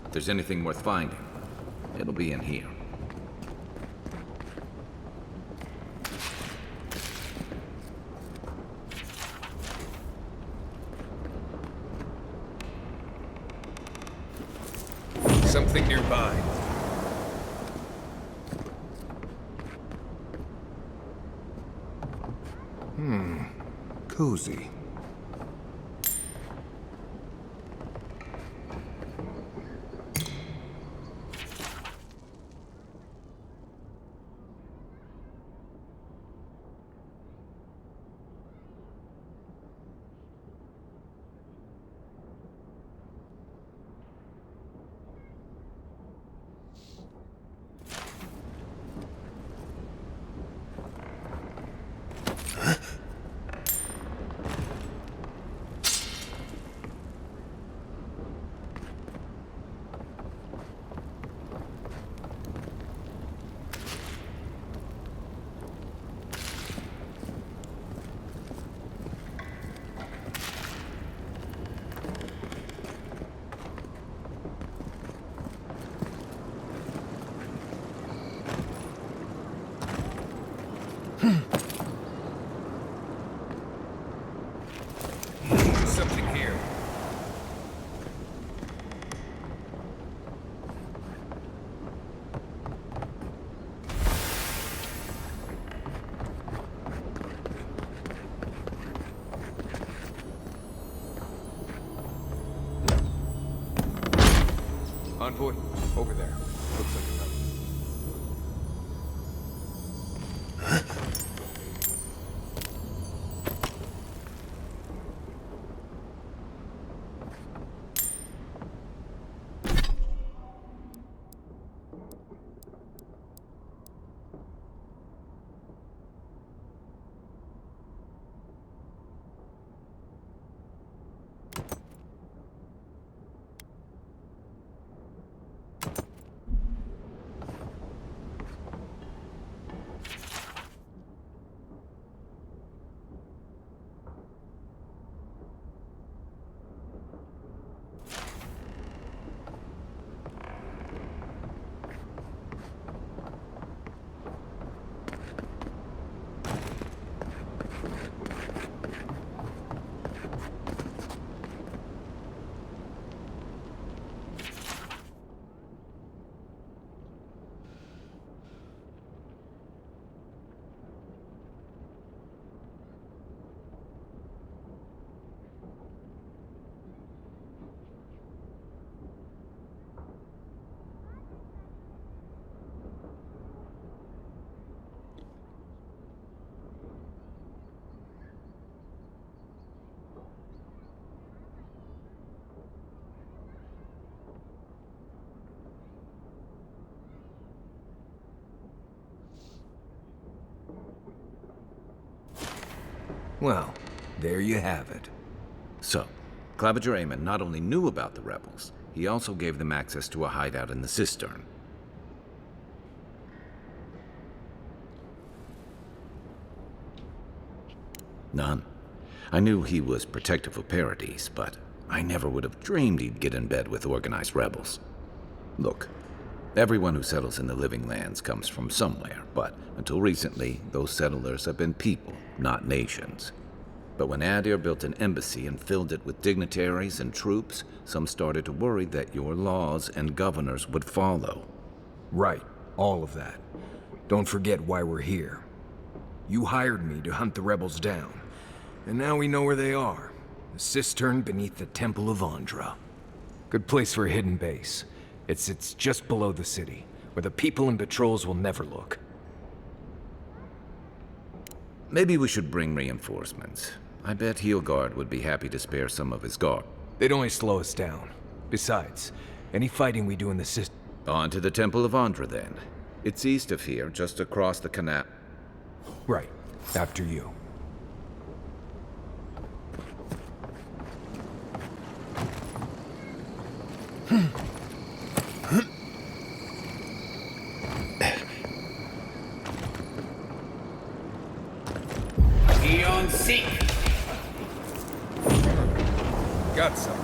Speaker 1: If there's anything worth finding, it'll be in here.
Speaker 7: Something nearby. Cozy. Something here. Envoy, over there. Looks like another. Well, there you have it.
Speaker 1: So, Claviger Amon not only knew about the rebels, he also gave them access to a hideout in the cistern. None. I knew he was protective of Paradis, but I never would have dreamed he'd get in bed with organized rebels. Look, everyone who settles in the Living Lands comes from somewhere, but until recently, those settlers have been people, not nations. But when Adir built an embassy and filled it with dignitaries and troops, some started to worry that your laws and governors would follow.
Speaker 7: Right, all of that. Don't forget why we're here. You hired me to hunt the rebels down, and now we know where they are. The cistern beneath the Temple of Andra. Good place for a hidden base. It sits just below the city, where the people and patrols will never look.
Speaker 1: maybe we should bring reinforcements. I bet Heelguard would be happy to spare some of his guard.
Speaker 7: They'd only slow us down. Besides, any fighting we do in the system...
Speaker 1: On to the Temple of Andra, then. It's east of here, just across the canal.
Speaker 7: Right. After you.
Speaker 18: Eon Seek.
Speaker 7: Got some.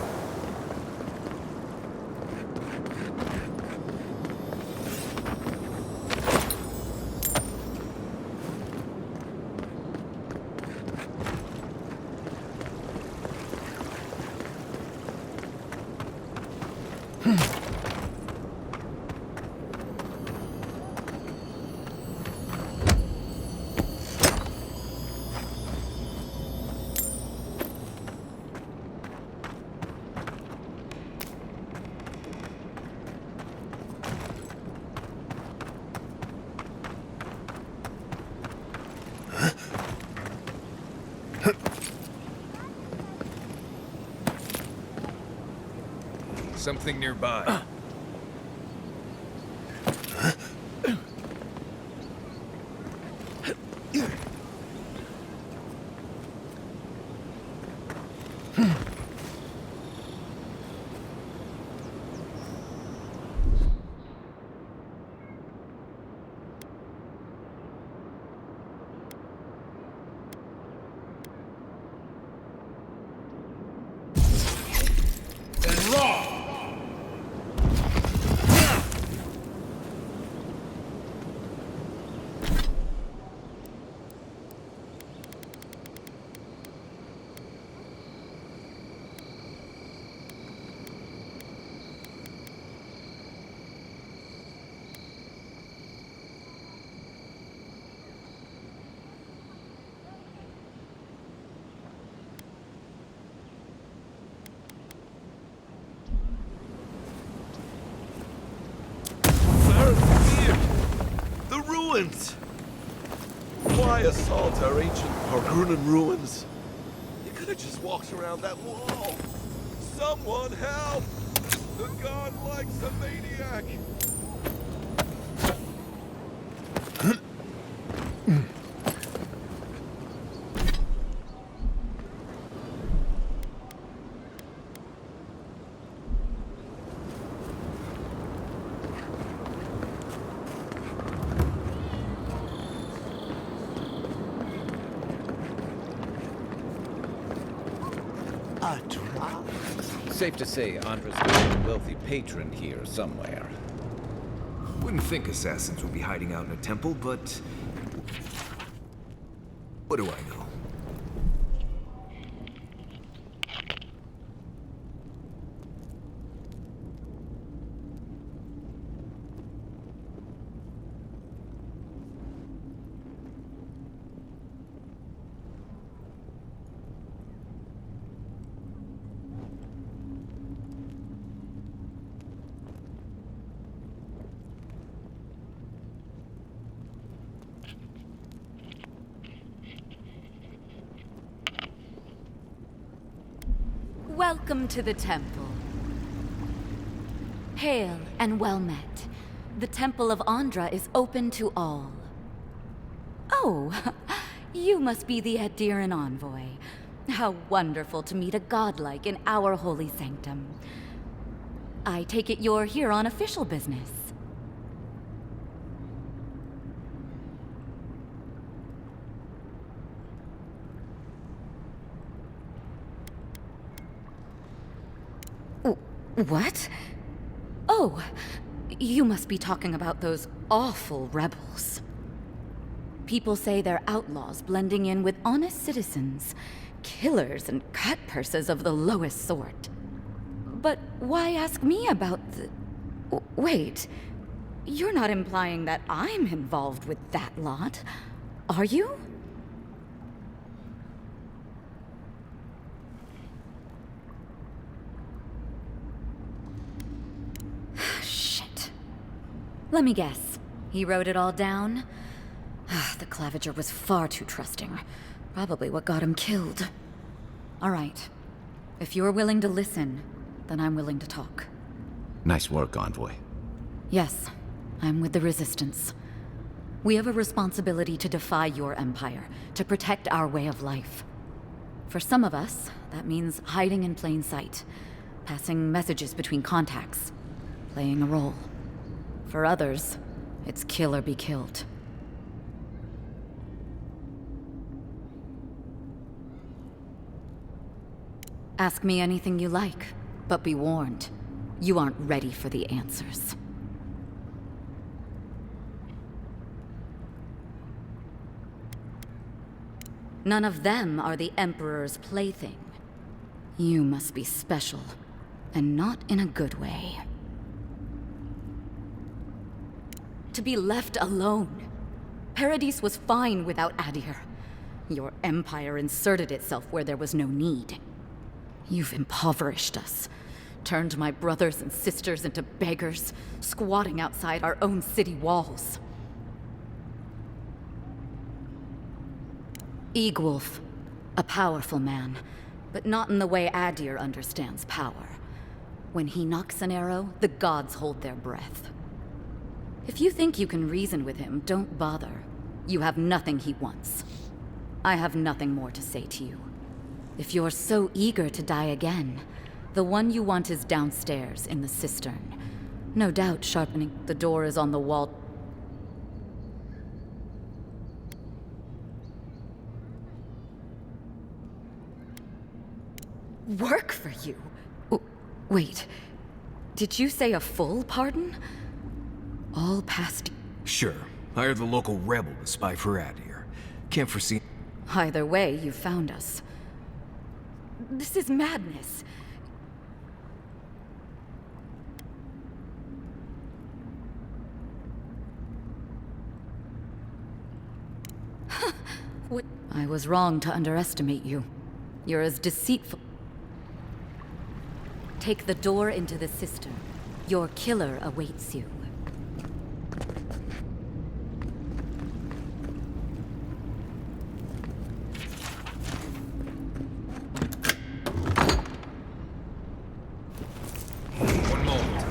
Speaker 7: Something nearby.
Speaker 21: Ruins! Why assault our ancient Harkonnen ruins? You could have just walked around that wall. Someone help! The god likes a maniac!
Speaker 1: Safe to say Andra's got a wealthy patron here somewhere.
Speaker 7: Wouldn't think assassins would be hiding out in a temple, but... what do I know?
Speaker 22: Welcome to the temple. Hail and well met. The Temple of Andra is open to all. Oh, you must be the Addiran envoy. How wonderful to meet a godlike in our holy sanctum. I take it you're here on official business. What? Oh, you must be talking about those awful rebels. People say they're outlaws blending in with honest citizens, killers and cutpurses of the lowest sort. But why ask me about the... Wait, you're not implying that I'm involved with that lot, are you? Let me guess. He wrote it all down? The Claviger was far too trusting. Probably what got him killed. All right. If you're willing to listen, then I'm willing to talk.
Speaker 1: Nice work, Envoy.
Speaker 22: Yes, I'm with the Resistance. We have a responsibility to defy your empire, to protect our way of life. For some of us, that means hiding in plain sight, passing messages between contacts, playing a role. For others, it's kill or be killed. Ask me anything you like, but be warned, you aren't ready for the answers. None of them are the Emperor's plaything. You must be special, and not in a good way. To be left alone. Paradis was fine without Adir. Your empire inserted itself where there was no need. You've impoverished us, turned my brothers and sisters into beggars, squatting outside our own city walls. Eagwolf, a powerful man, but not in the way Adir understands power. When he knocks an arrow, the gods hold their breath. If you think you can reason with him, don't bother. You have nothing he wants. I have nothing more to say to you. If you're so eager to die again, the one you want is downstairs in the cistern. No doubt sharpening. The door is on the wall. Work for you? Wait, did you say a full pardon? All past...
Speaker 7: Sure. Hire the local rebel to spy for Adir. Can't foresee...
Speaker 22: Either way, you found us. This is madness. What? I was wrong to underestimate you. You're as deceitful... Take the door into the cistern. Your killer awaits you.
Speaker 7: One moment.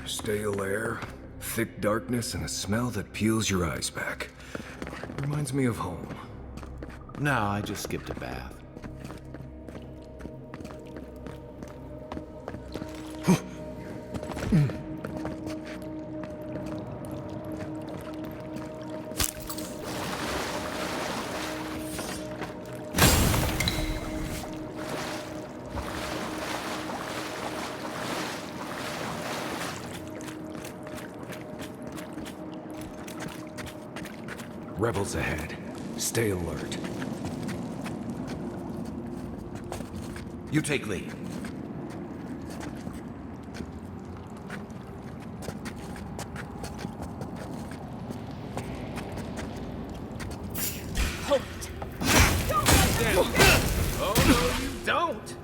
Speaker 7: Stale air, thick darkness, and a smell that peels your eyes back. Reminds me of home.
Speaker 1: No, I just skipped a bath.
Speaker 7: rebels ahead. Stay alert.
Speaker 1: You take lead.
Speaker 10: Hold it. Don't let them. Oh, no, you don't.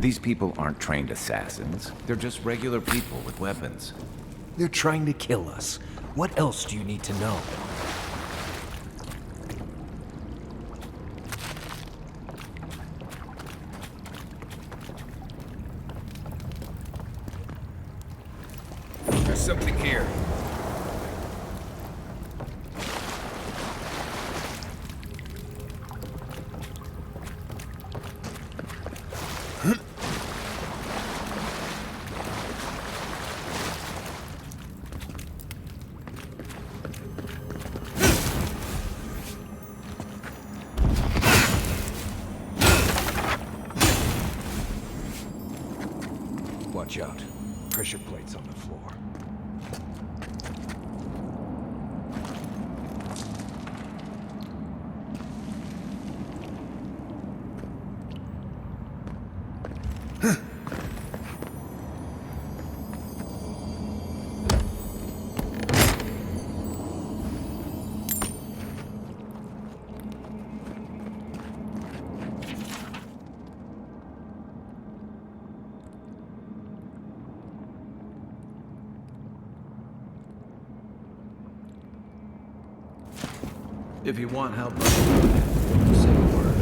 Speaker 1: These people aren't trained assassins. They're just regular people with weapons.
Speaker 7: They're trying to kill us. What else do you need to know?
Speaker 10: There's something here.
Speaker 7: Watch out. Pressure plates on the floor.
Speaker 1: If you want help, say a word.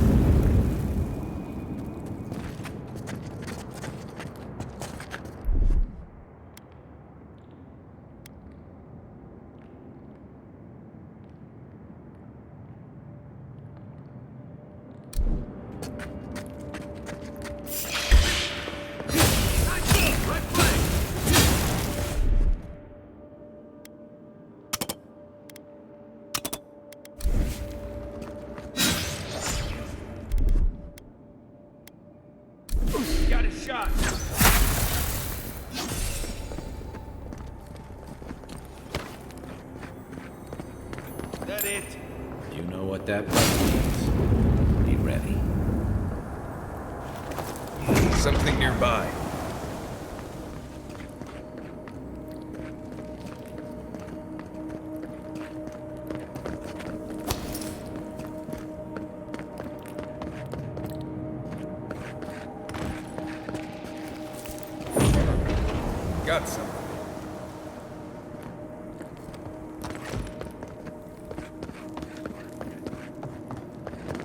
Speaker 10: Got a shot. That it?
Speaker 1: You know what that button means. Be ready.
Speaker 10: Something nearby. Got something.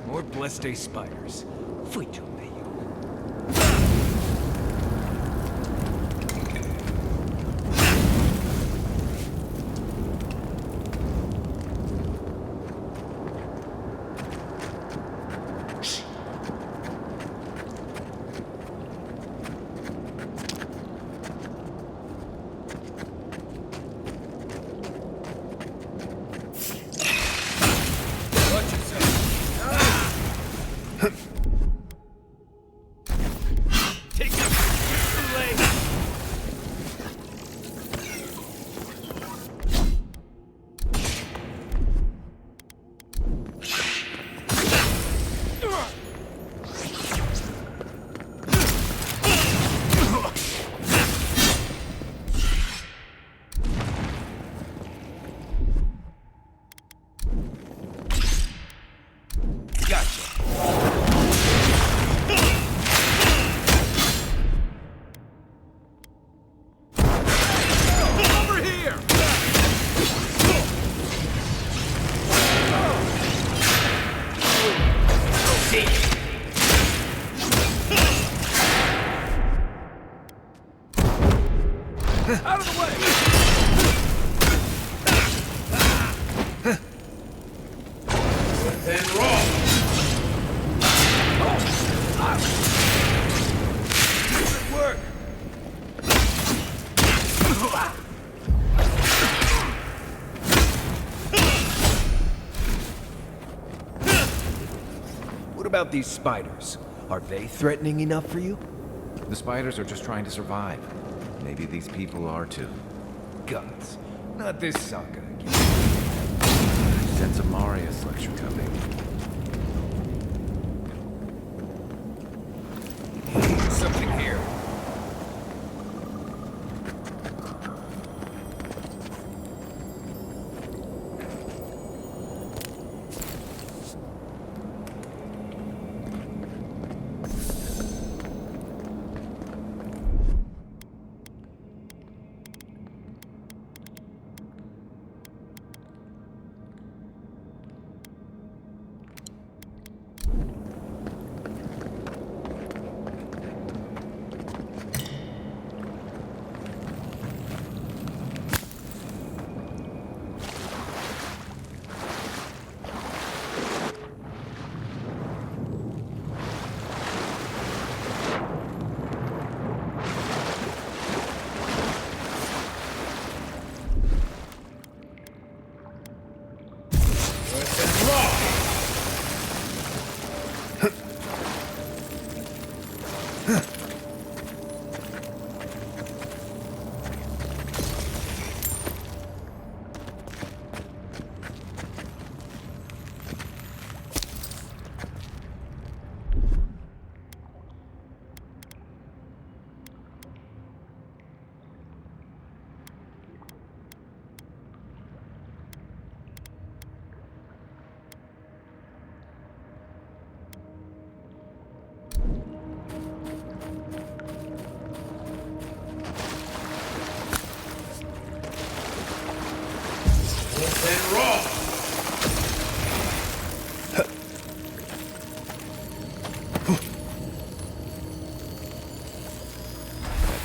Speaker 7: More blessed spiders. Fui-tu, meio. What about these spiders? Are they threatening enough for you?
Speaker 1: The spiders are just trying to survive. Maybe these people are too.
Speaker 7: Gods, not this saga again.
Speaker 1: Sense a Marius lecture coming.
Speaker 7: Something here.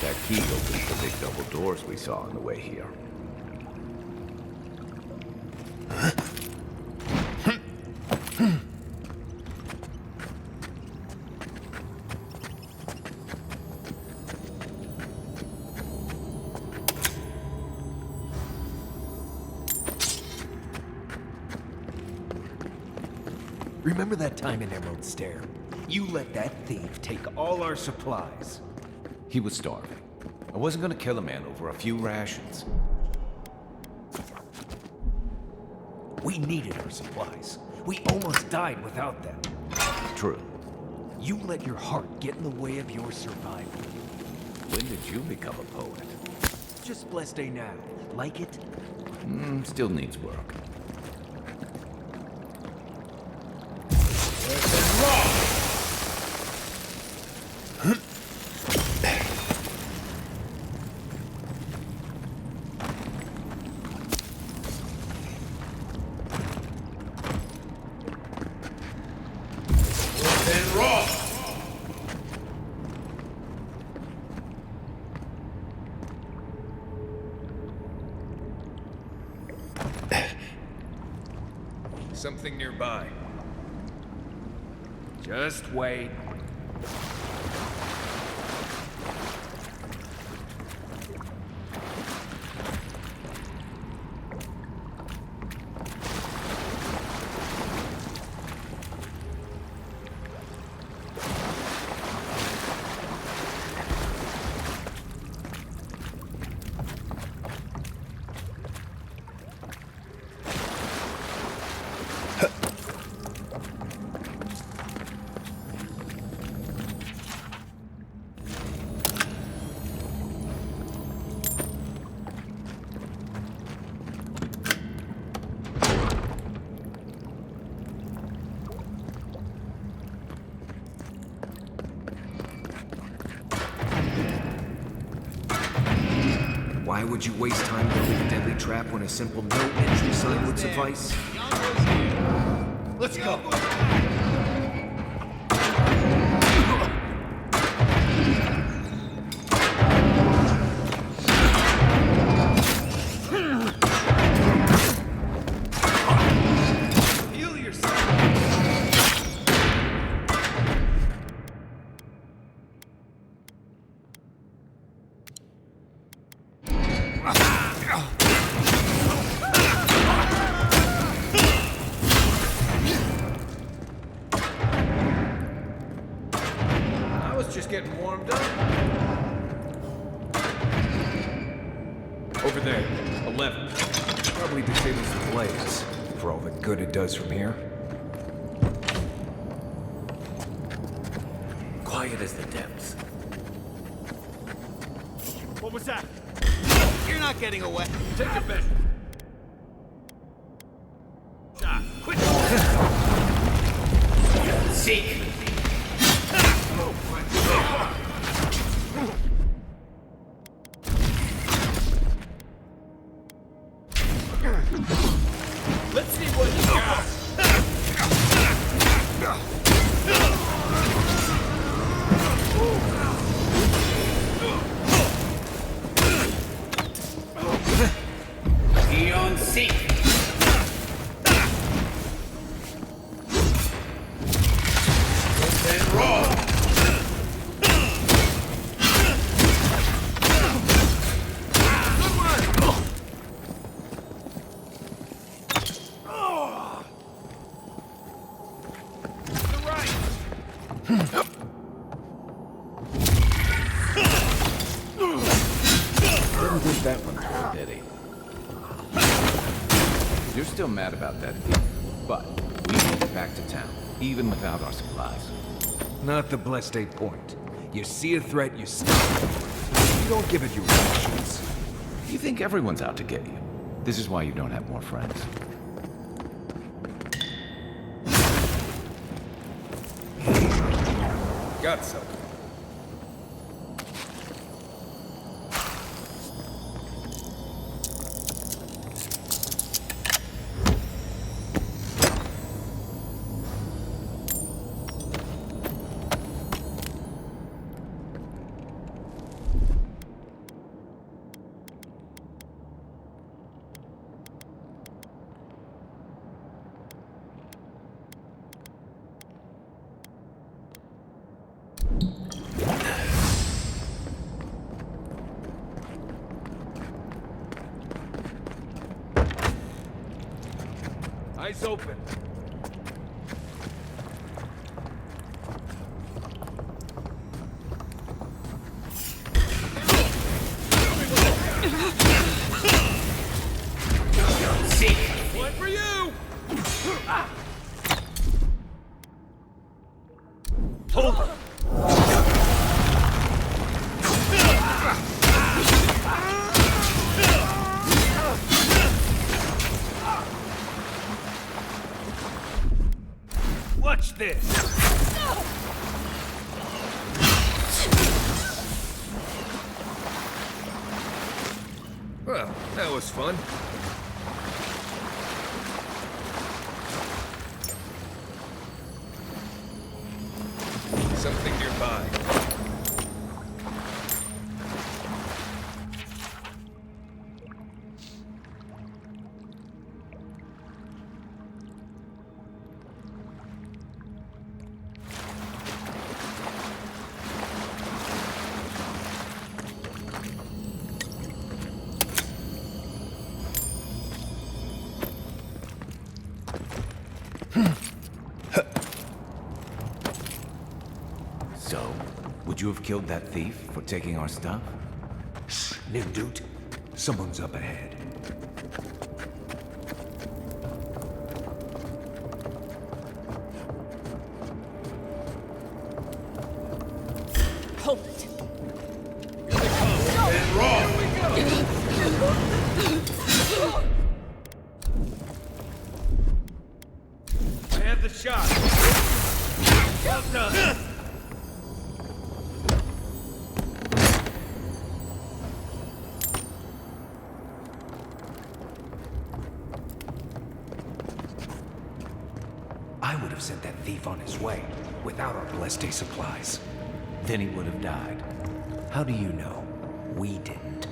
Speaker 1: That key opens the big double doors we saw on the way here.
Speaker 7: Remember that time in Emerald Stair? You let that thief take all our supplies.
Speaker 1: He was starving. I wasn't gonna kill a man over a few rations.
Speaker 7: We needed our supplies. We almost died without them.
Speaker 1: True.
Speaker 7: You let your heart get in the way of your survival.
Speaker 1: When did you become a poet?
Speaker 7: Just blessed day now. Like it?
Speaker 1: Still needs work.
Speaker 7: Something nearby. Just wait. Why would you waste time building a deadly trap when a simple no entry sign would suffice?
Speaker 21: Let's go.
Speaker 10: Heal yourself. just getting warmed up. Over there, 11.
Speaker 7: Probably disables the blaze, for all the good it does from here.
Speaker 1: Quiet as the depths.
Speaker 10: What was that? You're not getting away. Take it back. Shot. Quit.
Speaker 18: Seek.
Speaker 10: Let's see what you got.
Speaker 18: Eon Seek. Then roll.
Speaker 1: Didn't think that one through, did he? You're still mad about that thief, but we need it back to town, even without our supplies.
Speaker 7: Not the blessed 8 point. You see a threat, you stop it. You don't give it your rations.
Speaker 1: You think everyone's out to get you. This is why you don't have more friends.
Speaker 10: Got something. Eyes open.
Speaker 18: Seek.
Speaker 10: One for you.
Speaker 18: Hold it.
Speaker 10: Watch this.
Speaker 7: Well, that was fun. Something nearby.
Speaker 1: So, would you have killed that thief for taking our stuff?
Speaker 7: Nimdut, someone's up ahead.
Speaker 16: Hold it.
Speaker 10: And roll. Here we go. I have the shot. Well done.
Speaker 7: I would have sent that thief on his way without our blessed day supplies.
Speaker 1: Then he would have died.
Speaker 7: How do you know? We didn't.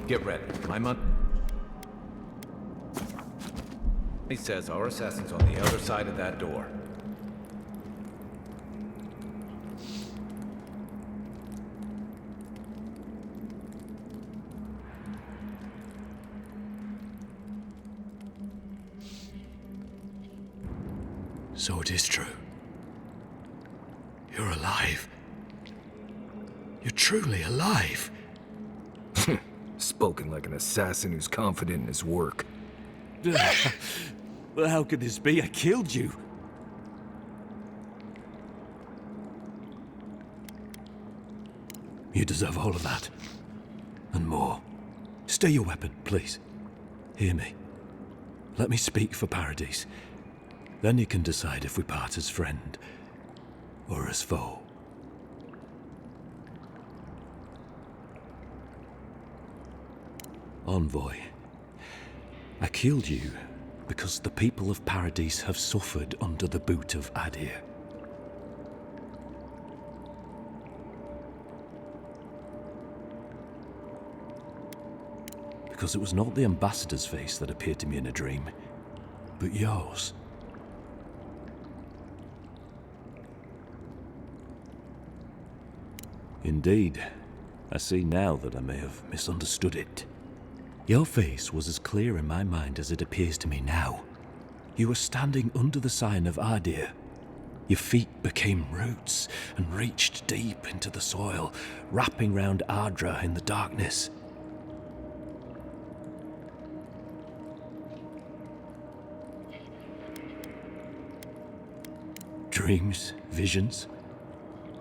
Speaker 1: Get ready. He says our assassin's on the other side of that door.
Speaker 2: So it is true. You're alive. You're truly alive.
Speaker 7: Spoken like an assassin who's confident in his work.
Speaker 2: Well, how could this be? I killed you. You deserve all of that. And more. Stay your weapon, please. Hear me. Let me speak for Paradise. Then you can decide if we part as friend or as foe. Envoy, I killed you because the people of Paradise have suffered under the boot of Adir. Because it was not the ambassador's face that appeared to me in a dream, but yours. Indeed, I see now that I may have misunderstood it. Your face was as clear in my mind as it appears to me now. You were standing under the sign of Adir. Your feet became roots and reached deep into the soil, wrapping round Ardra in the darkness. Dreams, visions,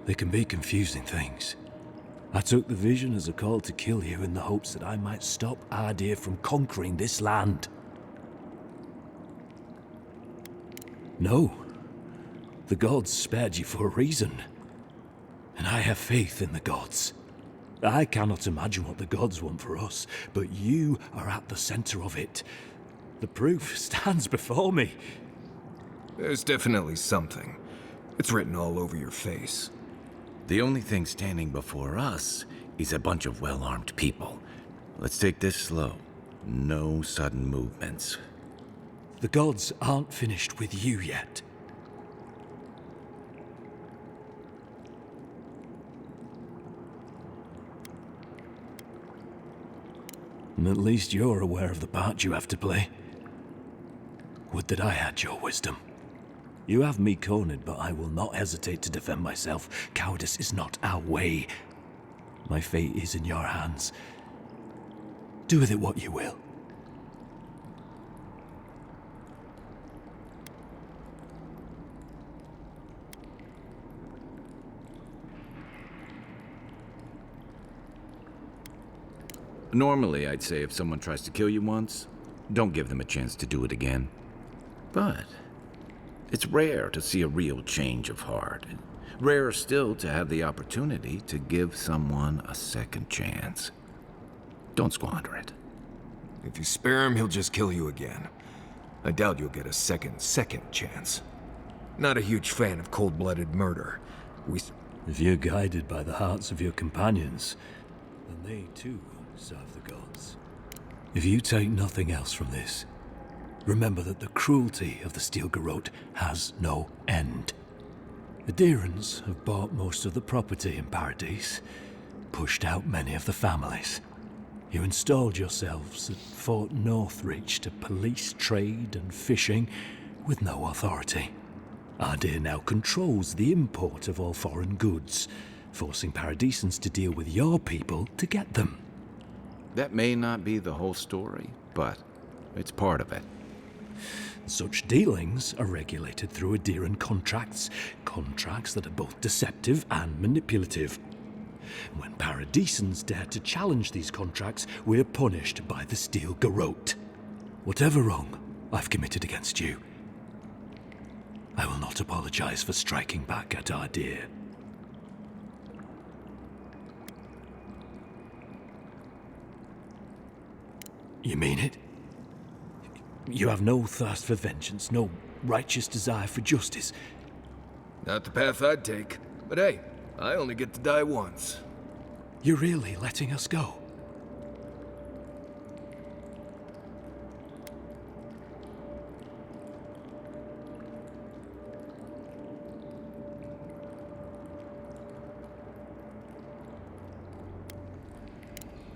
Speaker 2: they can be confusing things. I took the vision as a call to kill you in the hopes that I might stop Adir from conquering this land. No. The gods spared you for a reason. And I have faith in the gods. I cannot imagine what the gods want for us, but you are at the center of it. The proof stands before me.
Speaker 7: There's definitely something. It's written all over your face.
Speaker 1: The only thing standing before us is a bunch of well-armed people. Let's take this slow. No sudden movements.
Speaker 2: The gods aren't finished with you yet. And at least you're aware of the part you have to play. Would that I had your wisdom. You have me cornered, but I will not hesitate to defend myself. Cowardice is not our way. My fate is in your hands. Do with it what you will.
Speaker 1: Normally, I'd say if someone tries to kill you once, don't give them a chance to do it again. But it's rare to see a real change of heart. Rarer still to have the opportunity to give someone a second chance. Don't squander it.
Speaker 7: If you spare him, he'll just kill you again. I doubt you'll get a second chance. Not a huge fan of cold-blooded murder.
Speaker 2: If you're guided by the hearts of your companions, then they too serve the gods. If you take nothing else from this, remember that the cruelty of the Steel Garrote has no end. The Adirans have bought most of the property in Paradise, pushed out many of the families. You installed yourselves at Fort Northreach to police trade and fishing with no authority. Adir now controls the import of all foreign goods, forcing Paradisans to deal with your people to get them.
Speaker 1: That may not be the whole story, but it's part of it.
Speaker 2: Such dealings are regulated through Adiran contracts that are both deceptive and manipulative. When Paradisans dare to challenge these contracts, we're punished by the Steel Garrote. Whatever wrong I've committed against you, I will not apologize for striking back at Adir. You mean it? You have no thirst for vengeance, no righteous desire for justice.
Speaker 7: Not the path I'd take. But hey, I only get to die once.
Speaker 2: You're really letting us go?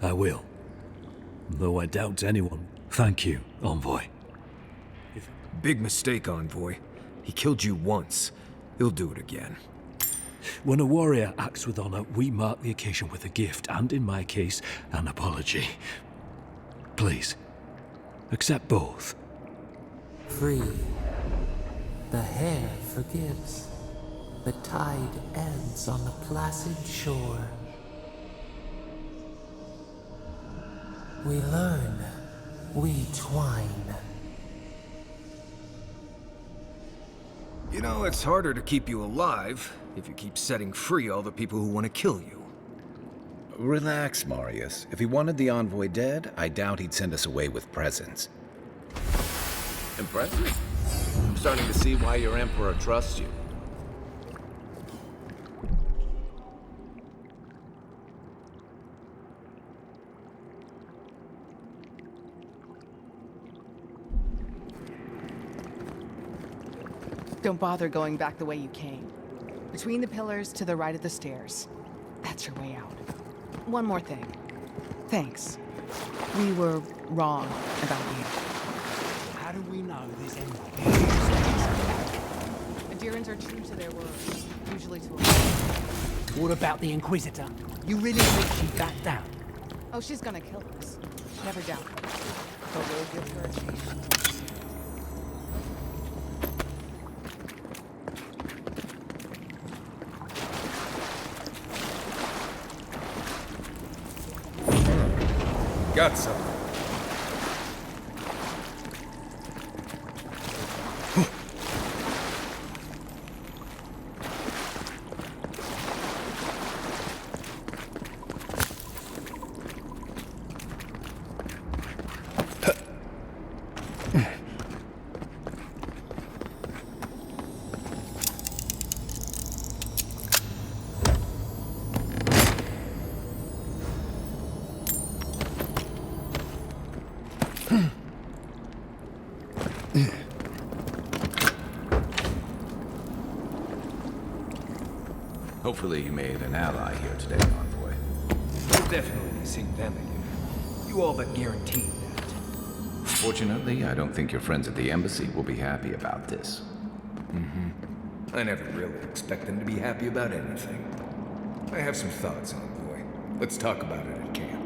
Speaker 2: I will. Though I doubt anyone. Thank you, Envoy.
Speaker 7: Big mistake, Envoy. He killed you once. He'll do it again.
Speaker 2: When a warrior acts with honor, we mark the occasion with a gift, and in my case, an apology. Please, accept both.
Speaker 3: Free. The hair forgives. The tide ends on the placid shore. We learn. We twine.
Speaker 7: You know, it's harder to keep you alive if you keep setting free all the people who want to kill you.
Speaker 1: Relax, Marius. If he wanted the envoy dead, I doubt he'd send us away with presents. Impressive. I'm starting to see why your emperor trusts you.
Speaker 5: Don't bother going back the way you came. Between the pillars to the right of the stairs. That's your way out. One more thing. Thanks. We were wrong about you.
Speaker 10: How do we know this
Speaker 5: Adirans are true to their words, usually to a
Speaker 10: What about the Inquisitor? You really think she'd back down?
Speaker 5: Oh, she's gonna kill us. Never doubt it. But we'll give her a chance.
Speaker 7: Got something.
Speaker 1: Hopefully you made an ally here today, Envoy.
Speaker 7: We'll definitely be seeing them again. You all but guaranteed that.
Speaker 1: Fortunately, I don't think your friends at the embassy will be happy about this.
Speaker 7: I never really expect them to be happy about anything. I have some thoughts, Envoy. Let's talk about it at camp.